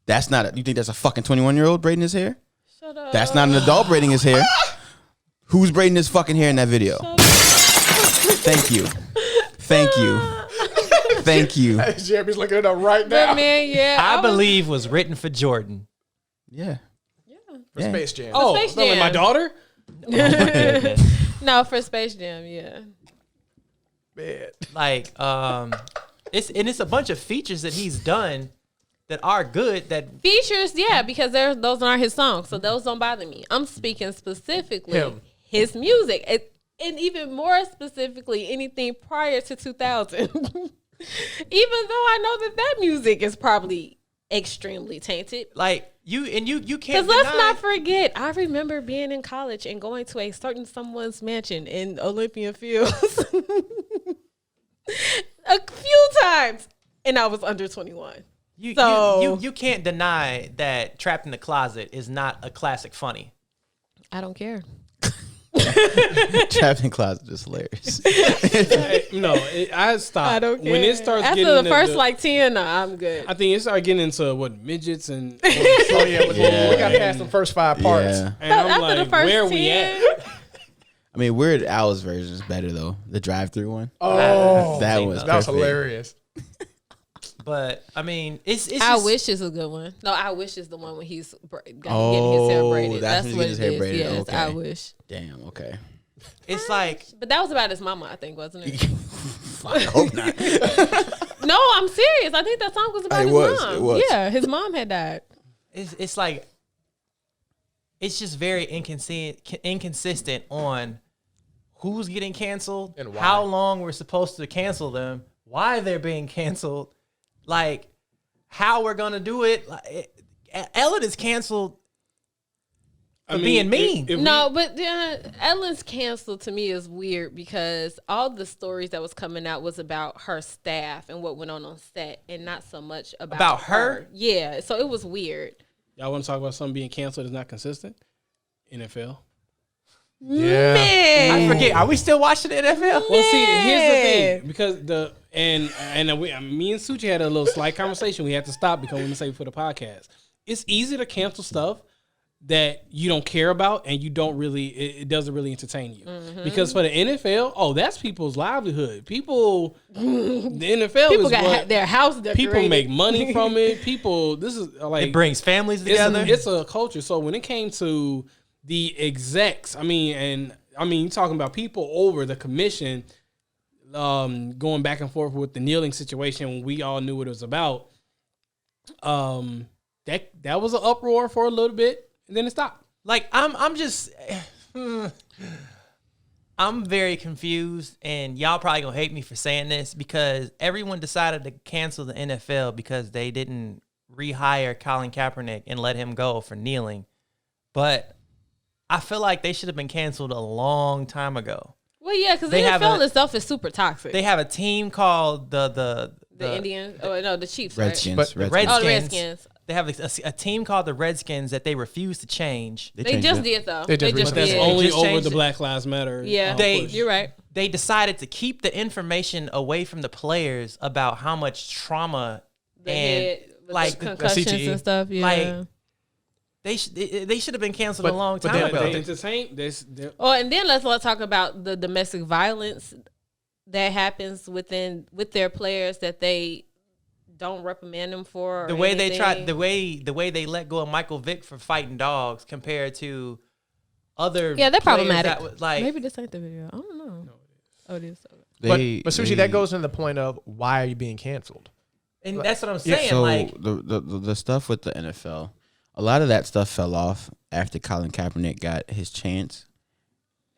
That's not. You think that's a fucking 21-year-old braiding his hair? Shut up. That's not an adult braiding his hair. Who's braiding his fucking hair in that video? Thank you. Thank you. Jeremy's looking it up right But now. man, yeah, I believe was written for Jordan. Yeah. For Space Jam. Oh, Space no, like my Jam. daughter. No, for Space Jam, yeah. Man. Like, it's a bunch of features that he's done that are good. That Features, yeah, because those aren't his songs, so those don't bother me. I'm speaking specifically Him. his music, and even more specifically anything prior to 2000. Even though I know that music is probably extremely tainted. like you can't. Because let's deny- not forget, I remember being in college and going to a certain someone's mansion in Olympia Fields a few times, and I was under 21. You can't deny that Trapped in the Closet is not a classic funny. I don't care. Trapped in Closet is hilarious. I stopped. I don't care. When it starts After getting the first like 10, I'm good. I think it started getting into midgets and. Oh yeah, we Yeah. got past the first 5 parts. Yeah. And I'm After like, the first where 10, we at? I mean, Weird Al's version is better though. The drive-through one. Oh, That was that was perfect. hilarious. But I mean, it's I just, Wish is a good one. No, I Wish is the one when he's getting his hair braided. that's That's when he what gets his it hair is. braided. Yes, Okay. I Wish. Damn. Okay. it's like But that was about his mama, I think, wasn't it? I hope not. No, I'm serious. I think that song was about It his was, mom. it was. Yeah, his mom had died. it's like it's just very inconsistent on who's getting canceled And why. how long we're supposed to cancel them, why they're being canceled, like how we're gonna do it. Ellen is canceled for being mean. No, but Ellen's canceled to me is weird because all the stories that was coming out was about her staff and what went on set, and not so much about her? Yeah, so it was weird. Y'all want to talk about something being canceled is not consistent? NFL. Yeah. Man, I forget. Are we still watching the NFL? Well, see, here's the thing, because me and Suchi had a little slight conversation. We had to stop because we didn't say for the podcast. It's easy to cancel stuff that you don't care about and you don't really, it doesn't really entertain you. Because for the NFL, that's people's livelihood. People, the NFL people is got what their house decorated. people make money from it. People, this is like It brings families together. it's a culture. So when it came to the execs, you talking about people over the commission, going back and forth with the kneeling situation when we all knew what it was about. That was an uproar for a little bit, and then it stopped. Like I'm just I'm very confused, and y'all probably gonna hate me for saying this because everyone decided to cancel the NFL because they didn't rehire Colin Kaepernick and let him go for kneeling. But I feel like they should have been canceled a long time ago. Well, yeah, because the They have NFL a- itself is super toxic. They have a team called the Indians. Oh no, the Chiefs. Redskins. But- Redskins. Right? Oh, the Redskins. They have a team called the Redskins that they refuse to change. They changed just it. did though. They just But that's did. only Just over changed the it. Black Lives Matter. Yeah, They- push. you're right. They decided to keep the information away from the players about how much trauma The and head, with like the concussions CTE. and stuff. Yeah. Like, they should have been canceled But- a long but time they- ago. They entertain this. Oh, and then let's talk about the domestic violence that happens with their players that they don't reprimand them for. Or The way they anything. tried, the way they let go of Michael Vick for fighting dogs compared to other Yeah, they're players problematic. that was, like Maybe this ain't the video. I don't know. Oh, it is. But Sushi, that goes into the point of why are you being canceled? and that's what I'm Yeah, saying. So like the stuff with the NFL, a lot of that stuff fell off after Colin Kaepernick got his chance,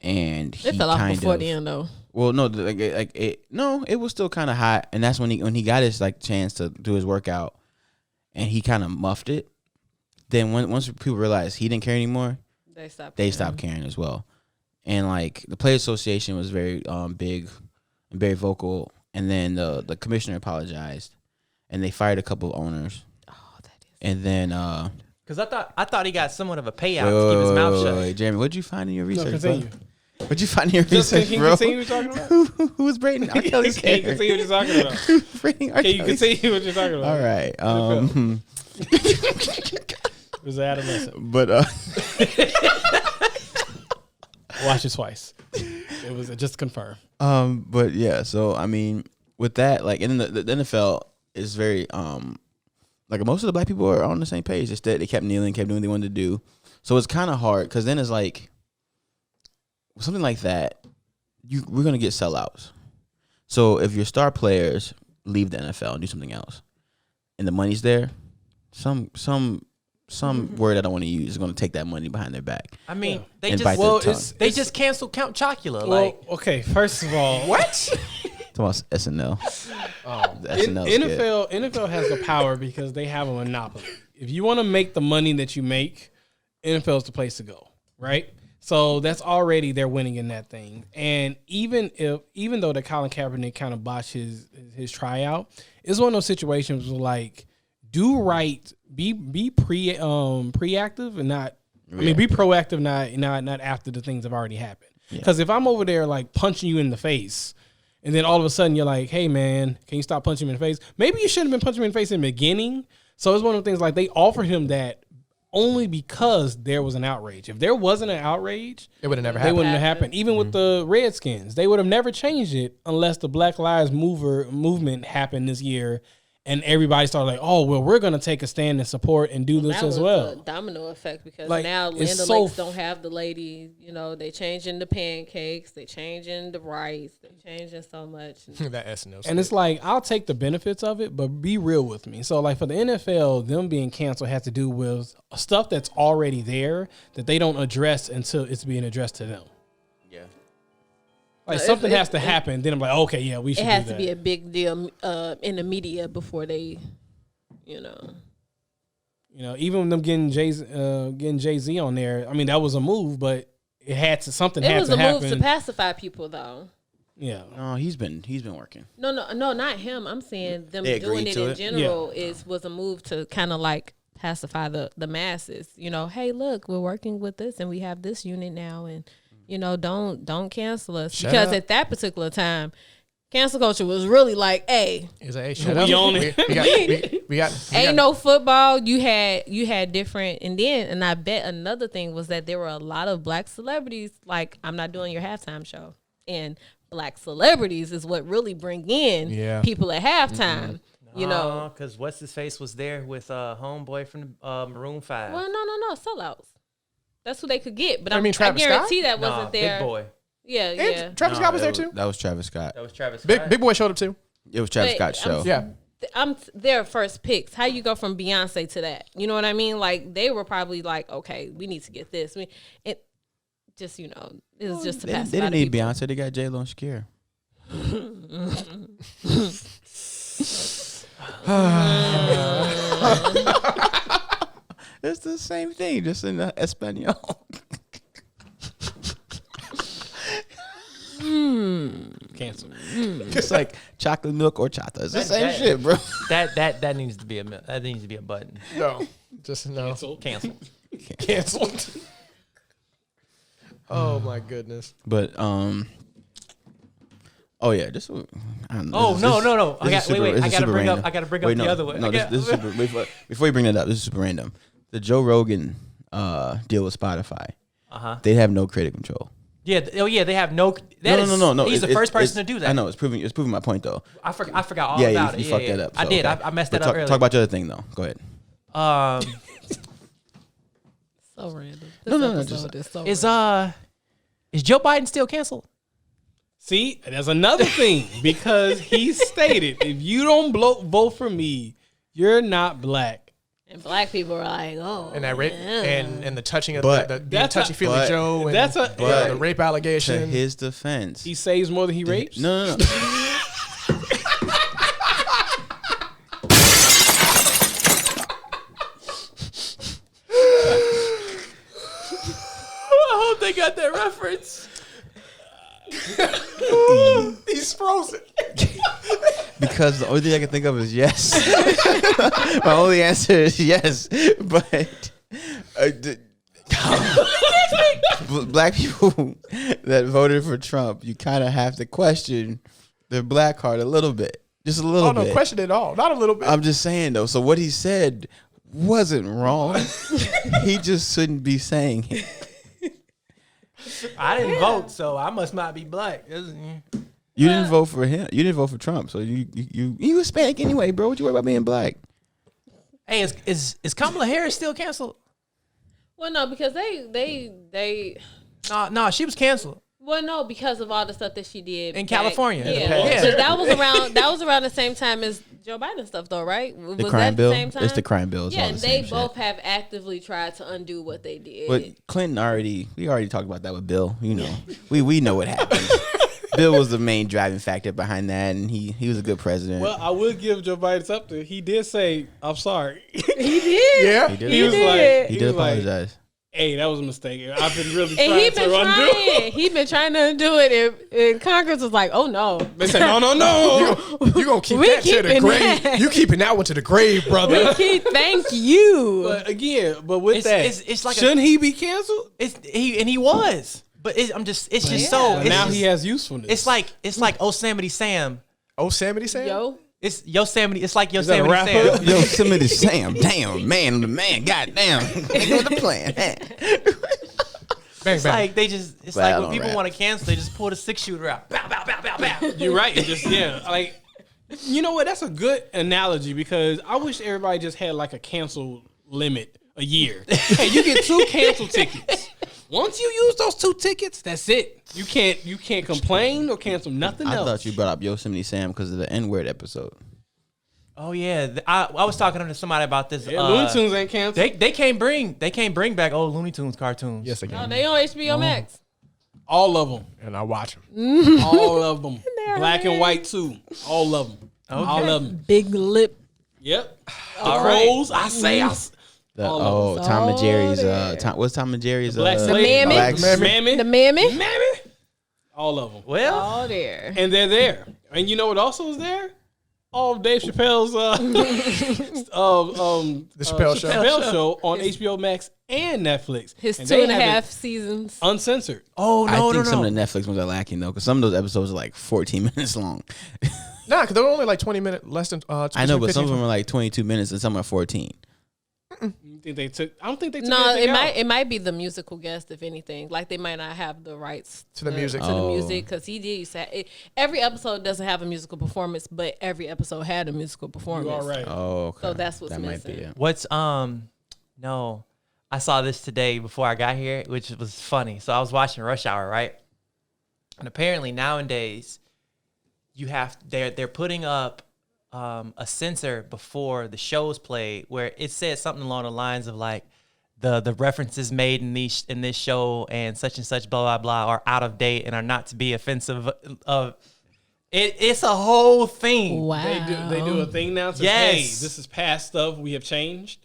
and he It fell off kind before of, the end though. Well, no, it was still kind of hot, and that's when he got his chance to do his workout, and he kind of muffed it. Then once people realized he didn't care anymore, They stopped. they stopped caring as well. and like the Players Association was very big and very vocal, and then the commissioner apologized, and they fired a couple of owners. Oh, that is. And then because I thought he got somewhat of a payout to keep his mouth shut. Wait, Jeremy, what'd you find in your research? Continue. What'd you find in your Just research, can you bro? continue what you're talking about? Who was Brayden? R. Kelly's Can you character? continue what you're talking about? Who's Brayden R. Can you Kelly's- continue what you're talking about? All right. It was adolescent. But Watch it twice. It was just confirm. but yeah, so I mean, with that, like, and then the NFL is very like most of the black people are on the same page. Instead, they kept kneeling, kept doing what they wanted to do. So it's kind of hard because then it's like something like that. We're gonna get sellouts. So if your star players leave the NFL and do something else, and the money's there, some word I don't want to use is going to take that money behind their back. I mean, they And just bite their tongue. they just canceled Count Chocula. Well, Like, okay, first of all, what? Talking about SNL. The SNL skit. NFL has the power because they have a monopoly. If you want to make the money that you make, NFL is the place to go, right? So that's already they're winning in that thing. And even though the Colin Kaepernick kind of botched his tryout, it's one of those situations where like do right, be preactive and not. I mean, be proactive, not after the things have already happened. Because if I'm over there like punching you in the face, and then all of a sudden you're like, "Hey man, can you stop punching me in the face?" Maybe you shouldn't have been punching me in the face in the beginning. So it's one of the things like they offered him that only because there was an outrage. If there wasn't an outrage, It would have never they happened. wouldn't have happened. Even with the Redskins, they would have never changed it unless the Black Lives movement happened this year, and everybody started like, "Oh, well, we're going to take a stand and support and do this That as was well." a domino effect because Like, now it's Land so Lakes don't have the lady. You know, they changing the pancakes, they changing the rice, they changing so much. That SNL. And it's like, I'll take the benefits of it, but be real with me. So, like, for the NFL, them being canceled has to do with stuff that's already there that they don't address until it's being addressed to them. Yeah. Like, No, something if- has to happen. Then I'm like, okay, yeah, we should It has do to that. be a big deal in the media before they, you know. You know, even with them getting Jay-Z on there, I mean, that was a move, but it had to, something It had was to a happen. move to pacify people, though. Yeah. No, he's been working. No, not him. I'm saying them They doing agreed it to in it? general was a move to kind of like pacify the masses. You know, hey, look, we're working with this and we have this unit now, and you know, don't cancel us Shut because up. at that particular time, cancel culture was really like, hey, Is hey, shut We up. own it. We got ain't no football. You had different, and I bet another thing was that there were a lot of black celebrities. Like, I'm not doing your halftime show, and black celebrities is what really bring in people at halftime. You know, because what's his face was there with homeboy from Maroon 5. well, no, sellouts. That's who they could get, but I mean, I Travis guarantee Scott? that wasn't there. Big Boy. Yeah, yeah. Travis Scott was there too. That was Travis Scott. That was Travis Scott. Big Boy showed up too. It was Travis But Scott's show. Yeah. I'm their first picks. How you go from Beyonce to that? You know what I mean? Like they were probably like, okay, we need to get this. It just it was just to They pass. didn't need Beyonce. They got J-Lo and Shakira. It's the same thing, just in Espanol. Cancel. It's like chocolate milk or chata. It's the same that- shit, bro. That needs to be a button. No, just no. Cancel. Canceled. Oh my goodness. But oh yeah, just I don't know. Oh, This is- no. this is Wait. this I is gotta super bring up. random. I gotta bring Wait, up no, the other one. No, this is super. Before you bring that up, this is super random. The Joe Rogan deal with Spotify. They have no creative control. Yeah. Oh yeah. They have no. No. He's the first person to do that. I know it's proving my point though. I forgot all Yeah, about you it. fucked that up. I so, did. okay. I messed But that up earlier. Talk about your other thing though. Go ahead. So random. No, Is Joe Biden still canceled? See, there's another thing because he stated, if you don't vote for me, you're not black. And black people are like, oh, And that rape and the touching of But- the That's touchy feely but- Joe and that's a- the rape To allegation. his defense, He saves more than he rapes. no. I hope they got that reference. He's frozen. Because the only thing I can think of is yes. My only answer is yes. But black people that voted for Trump, you kind of have to question their black card a little bit. Just a little bit. No, question it all. Not a little bit. I'm just saying, though. So what he said wasn't wrong. He just shouldn't be saying it. I didn't vote, so I must not be black. You didn't vote for him. You didn't vote for Trump. So you Hispanic anyway, bro. What you worry about being black? Hey, is Kamala Harris still canceled? Well, no, because they. No, she was canceled Well, no, because of all the stuff that she did in California. Yeah, but that was around the same time as Joe Biden stuff, though, right? Was The crime that bill. the same time? It's the crime bill. It's Yeah, all and the they same both shit. have actively tried to undo what they did. But Clinton we already talked about that with Bill. You know, we know what happened. Bill was the main driving factor behind that, and he was a good president. Well, I would give Joe Biden something. He did say, "I'm sorry." he did. Yeah. he did. He was like, He did was like, apologize. "Hey, that was a mistake. I've been really And trying he to been undo." trying. He been trying to undo it, and Congress was like, "Oh no." They said, "No." You gonna keep We that to the keeping grave? that. You keeping that one to the grave, brother? Thank you. But again, with It's like shouldn't he be canceled? He was, but it's just so. But It's now just- he has usefulness. It's like Yosemite Sam. Yosemite Sam? Yo, It's Yosemite. It's like that a Yosemite rap Sam. hook? Yosemite Sam, damn man, goddamn, nigga with the plan. Bang, It's bang. like they just. It's Well, I like when don't people rap. want to cancel, they just pull the 6-shooter out. Bow, bow, bow, bow, bow. You're right. It just like you know what? That's a good analogy because I wish everybody just had like a cancel limit a year. Hey, you get 2 cancel tickets. Once you use those 2 tickets, that's it. You can't complain or cancel nothing I else. thought you brought up Yosemite Sam because of the N-word episode. Oh yeah, I was talking to somebody about this. Yeah, Looney Tunes ain't canceled. They can't bring back old Looney Tunes cartoons. Yes, again. no, they on HBO Max. All of them. And I watch them. All of them. They're Black and hilarious. white too. All of them. All of them. Big lip. Yep. The All right. Crows. I say. All of them. Tom and Oh, Jerry's. there. What's Tom and Jerry's? Black The Slave. Mammy. Black The Mammy. The mammy. Mammy. All of them. Well, Oh, there. And they're there. And you know what also is there? All of Dave Chappelle's The Chappelle Show. Chappelle Show on HBO Max and Netflix. His And 2.5 they have it seasons. uncensored. oh I no, think no, some no. of the Netflix ones are lacking though, because some of those episodes are like 14 minutes long. Nah, because they're only like 20 minutes, less than. I know, but some of 15. them are like 22 minutes and some are 14. You think they took? I don't think they took. No, anything out. it might be the musical guest, if anything. Like they might not have the rights To the music. To the Oh. music, because he did say every episode doesn't have a musical performance, but every episode had a musical performance. You all right? Oh, okay. So that's what's that might missing. be it. What's no, I saw this today before I got here, which was funny. So I was watching Rush Hour, right? And apparently nowadays, they're putting up a censor before the show's played, where it says something along the lines of like the references made in this show and such blah blah blah are out of date and are not to be offensive. It's a whole thing. Wow. They do a thing now. That says, Yes. Hey, this is past stuff. We have changed.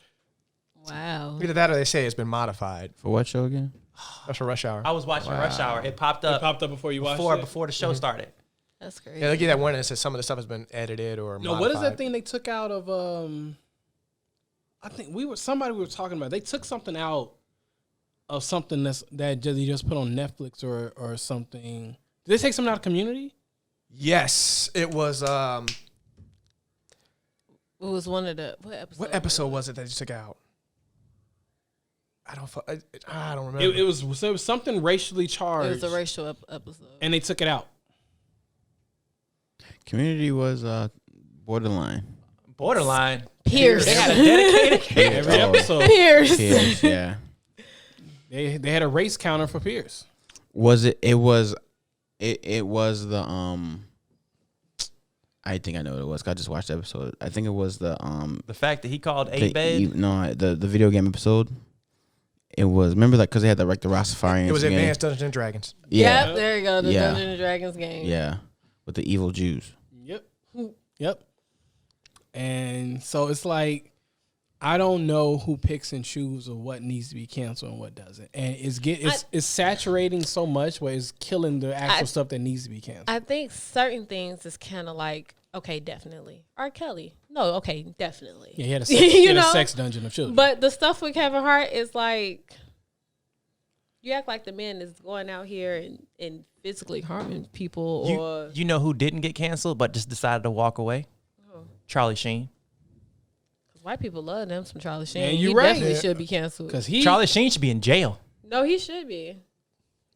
Wow. Either that or they say it's been modified. For what show again? That's for Rush Hour. I was watching Rush Hour. It popped It up popped up before you watched it. before the show started. That's crazy. Yeah, they get that one that says some of the stuff has been edited or No, modified. what is that thing they took out of? I think somebody we were talking about. They took something out of something that you just put on Netflix or something. Did they take something out of Community? Yes, it was. It was one of the What episode was it that you took out? I don't remember. It was something racially charged. It was a racial episode. and they took it out. Community was borderline. Borderline. Pierce. They had a dedicated. Every episode, Pierce. Pierce, yeah. they had a race counter for Pierce. Was it? It was the I think I know what it was. 'Cause I just watched the episode. I think it was the The fact that he called the, A-Bed. the video game episode. It was, remember, like, because they had the Rastafarians. It was game? Advanced Dungeons and Dragons. Yeah, Yep, there you go. The Yeah. Dungeons and Dragons game. yeah, with the evil Jews. Yep. And so it's like I don't know who picks and chooses of what needs to be canceled and what doesn't, and it's saturating so much where it's killing the actual stuff that needs to be canceled. I think certain things is kind of like, okay, definitely. R. Kelly, no, okay, definitely. Yeah, he had a sex dungeon of children. But the stuff with Kevin Hart is like, you act like the man is going out here and physically harming people, You know who didn't get canceled but just decided to walk away? Charlie Sheen. white people love them some Charlie Sheen. Man, He you right. definitely should be canceled. Because Charlie Sheen should be in jail. No, he should be.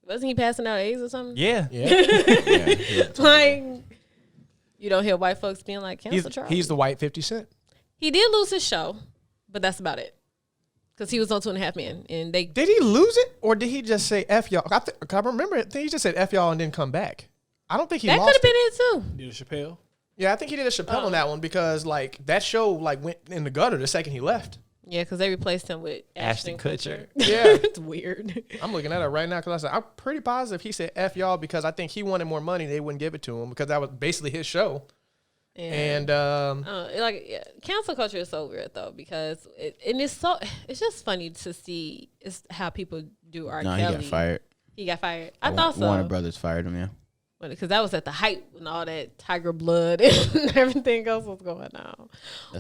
Wasn't he passing out AIDS or something? Yeah. Like, you don't hear white folks being like, cancel Charlie. He's the white 50 Cent. He did lose his show, but that's about it. Because he was on 2.5 Men, and they Did he lose it, or did he just say F y'all? I remember it. I think he just said F y'all and then come back. I don't think he that could lost have been it. it too. did a Chappelle. Yeah, I think he did a Chappelle on that one because like that show like went in the gutter the second he left. Yeah, because they replaced him with Ashton Kutcher. Yeah. It's weird. I'm looking at it right now because I said I'm pretty positive he said F y'all because I think he wanted more money. They wouldn't give it to him because that was basically his show. And cancel culture is so weird though because it's just funny to see how people do R. No, Kelly. he got fired. He got fired. I thought so. Warner Brothers fired him. Yeah. Because that was at the height when all that tiger blood and everything else was going on.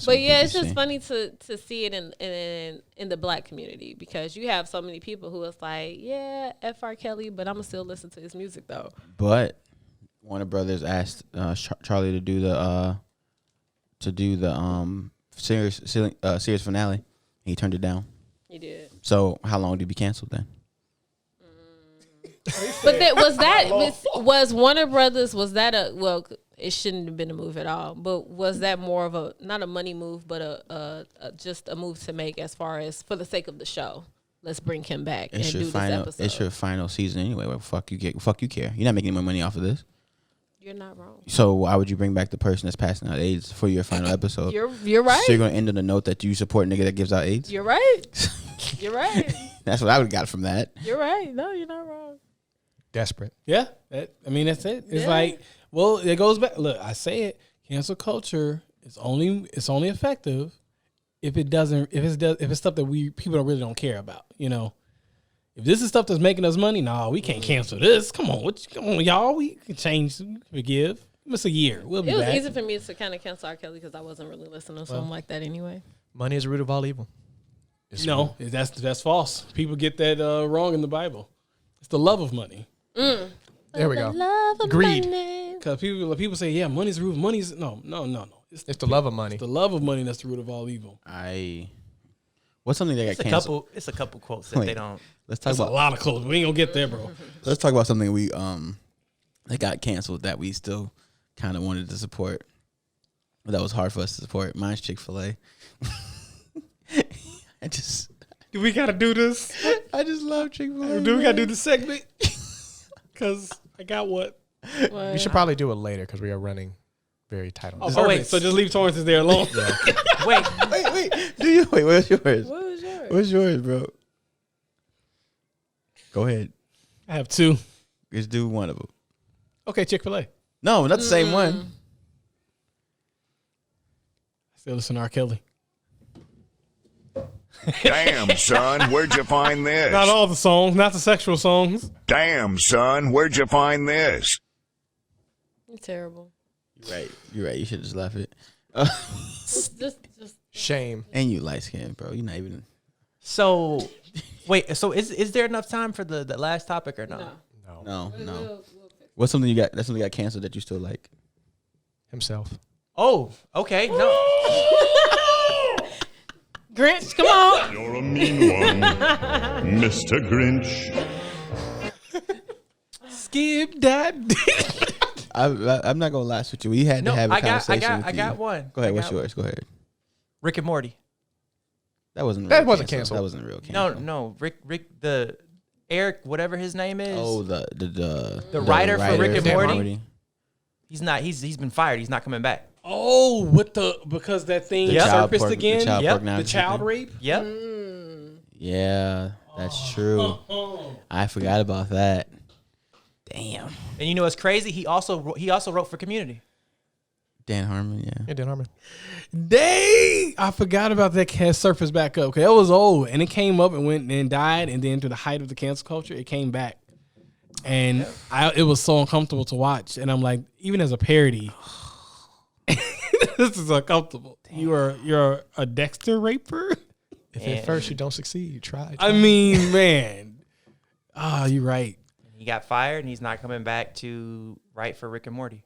But yeah, it's just funny to see it in the black community because you have so many people who is like, yeah, F. R. Kelly, but I'm gonna still listen to his music though. But Warner Brothers asked Charlie to do the series finale. He turned it down. He did. So how long did he be canceled then? But was Warner Brothers, was that it shouldn't have been a move at all, but was that more of not a money move, but a just a move to make as far as for the sake of the show? Let's bring him back and do this episode. It's your final season anyway. Well, fuck you care. You're not making any more money off of this. You're not wrong. So why would you bring back the person that's passing out AIDS for your final episode? You're right. So you're gonna end on a note that you support a nigga that gives out AIDS? You're right. You're right. That's what I would have got from that. You're right. No, you're not wrong. Desperate. Yeah, that's it. It's like, well, it goes back. Look, I say it. Cancel culture is only effective if it's stuff that people really don't care about. You know, if this is stuff that's making us money, no, we can't cancel this. Come on, y'all. We can change, forgive. Give us a year. We'll be back. It was easy for me to kind of cancel R. Kelly because I wasn't really listening to something like that anyway. Money is the root of all evil. No, that's false. People get that wrong in the Bible. It's the love of money. There we go. Love of Greed. money. Because people say, yeah, money's the root. Money's no. It's the love of money. It's the love of money that's the root of all evil. What's something that got canceled? It's a couple quotes that they don't. Let's talk That's a about. lot of clothes. We ain't gonna get there, bro. Let's talk about something that got canceled that we still kind of wanted to support. But that was hard for us to support. Mine's Chick-fil-A. Do we gotta do this? I just love Chick-fil-A. Do we gotta do the segment? Because I got what? We should probably do it later because we are running very tight on this. Wait. So just leave Torrance there alone. Wait, Wait, what's yours? What was yours? What's yours, bro? Go ahead. I have two. Just do one of them. Okay, Chick-fil-A. No, not the same one. I still listen to R. Kelly. Damn, son, where'd you find this? Not all the songs, not the sexual songs. Damn, son, where'd you find this? You're terrible. You're right. You should just laugh it. Just Shame. And you light skinned, bro. You're not even. so wait. So is there enough time for the last topic or no? no. No. What's something you got? That's something that got canceled that you still like? Himself. Oh, okay. No. Grinch, come on. You're a mean one, Mr. Grinch. Skip that. I'm not gonna lie with you. We had to have a conversation. I got one. Go ahead. What's yours? Go ahead. Rick and Morty. That wasn't canceled. That wasn't real canceled. No. Rick the Eric, whatever his name is. Oh, the writer for Rick and Dan Morty. He's not. He's been fired. He's not coming back. Oh, because that thing surfaced again. The child rape. Yep. Yeah, that's true. I forgot about that. Damn. And you know what's crazy? He also wrote for Community. Dan Harmon, yeah. Yeah, Dan Harmon. I forgot about that cast surface back up. Cause it was old and it came up and went and died. And then to the height of the cancel culture, it came back. And it was so uncomfortable to watch. And I'm like, even as a parody, this is uncomfortable. You're a Dexter raper? If at first you don't succeed, try. I mean, man. You're right. He got fired and he's not coming back to write for Rick and Morty.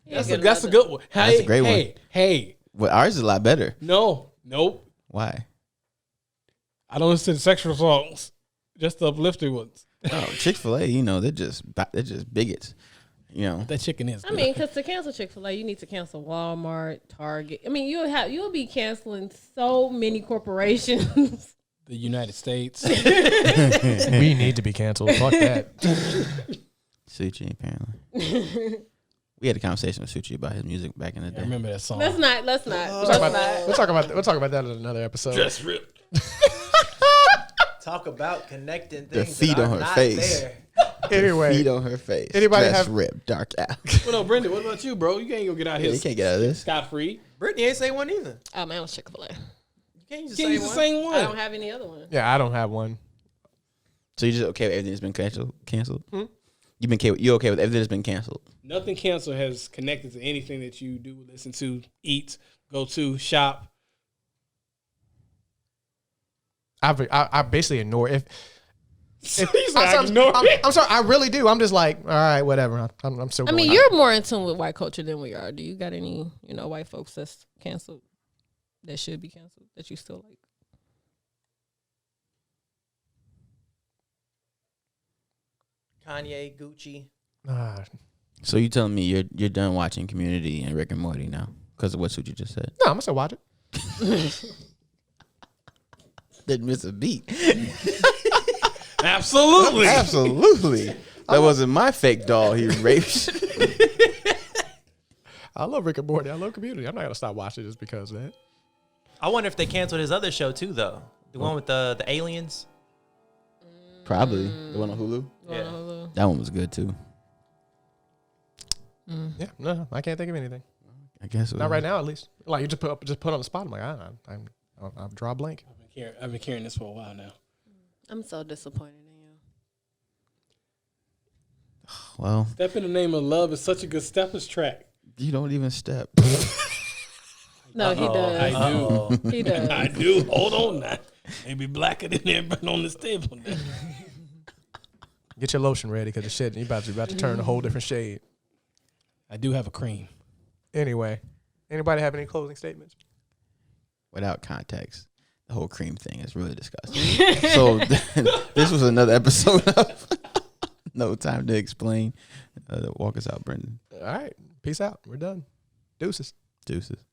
That's a good one. Hey, That's a great one. Hey. Well, ours is a lot better. Nope. Why? I don't listen to sexual songs, just the uplifting ones. Oh, Chick-fil-A, you know, they're just bigots. You know, That chicken is. I mean, because to cancel Chick-fil-A, you need to cancel Walmart, Target. I mean, you'll be canceling so many corporations. The United States. We need to be canceled. Fuck that. Suchi apparently. We had a conversation with Suchi about his music back in the day. I remember that song. Let's not. We'll talk about that in another episode. Just ripped. Talk about connecting The things. feet that on are her not face. there. Anyway, Feet on her face. Anybody Dress have- ripped, dark out. Well, no, Brendan, what about you, bro? You can't go get out here You can't get out of this. scot free. Brittany ain't say one either. Oh man, it was Chick-fil-A. You can't use the Can't same use the one. same one. I don't have any other one. yeah, I don't have one. So you just okay with everything that's been canceled? You okay with everything that's been canceled? Nothing canceled has connected to anything that you do, listen to, eat, go to, shop. I basically ignore if. He's like, ignore it. I'm sorry, I really do. I'm just like, all right, whatever. I'm still. I mean, going. you're more in tune with white culture than we are. Do you got any, white folks that's canceled that should be canceled that you still like? Kanye, Gucci. So you telling me you're done watching Community and Rick and Morty now because of what Suchi just said? No, I'm gonna still watch it. Didn't miss a beat. Absolutely. Absolutely. That wasn't my fake doll he raped. I love Rick and Morty. I love Community. I'm not gonna stop watching just because of that. I wonder if they canceled his other show too, though. The one with the aliens. Probably. The one on Hulu? Yeah. That one was good too. Yeah, no, I can't think of anything. I guess it Not was. right now, at least. Like you just put on the spot. I'm like, I'll draw a blank. I've been carrying this for a while now. I'm so disappointed in you. Well, Step in the Name of Love is such a good steppers track. you don't even step. No, he does. I do. He does. I do. Hold on now. Maybe blacker than everybody on this table now. Get your lotion ready because the shit you about to turn a whole different shade. I do have a cream. Anyway, anybody have any closing statements? Without context, the whole cream thing is really disgusting. So this was another episode of No Time to Explain. Walk us out, Brendan. All right, peace out. We're done. Deuces. Deuces.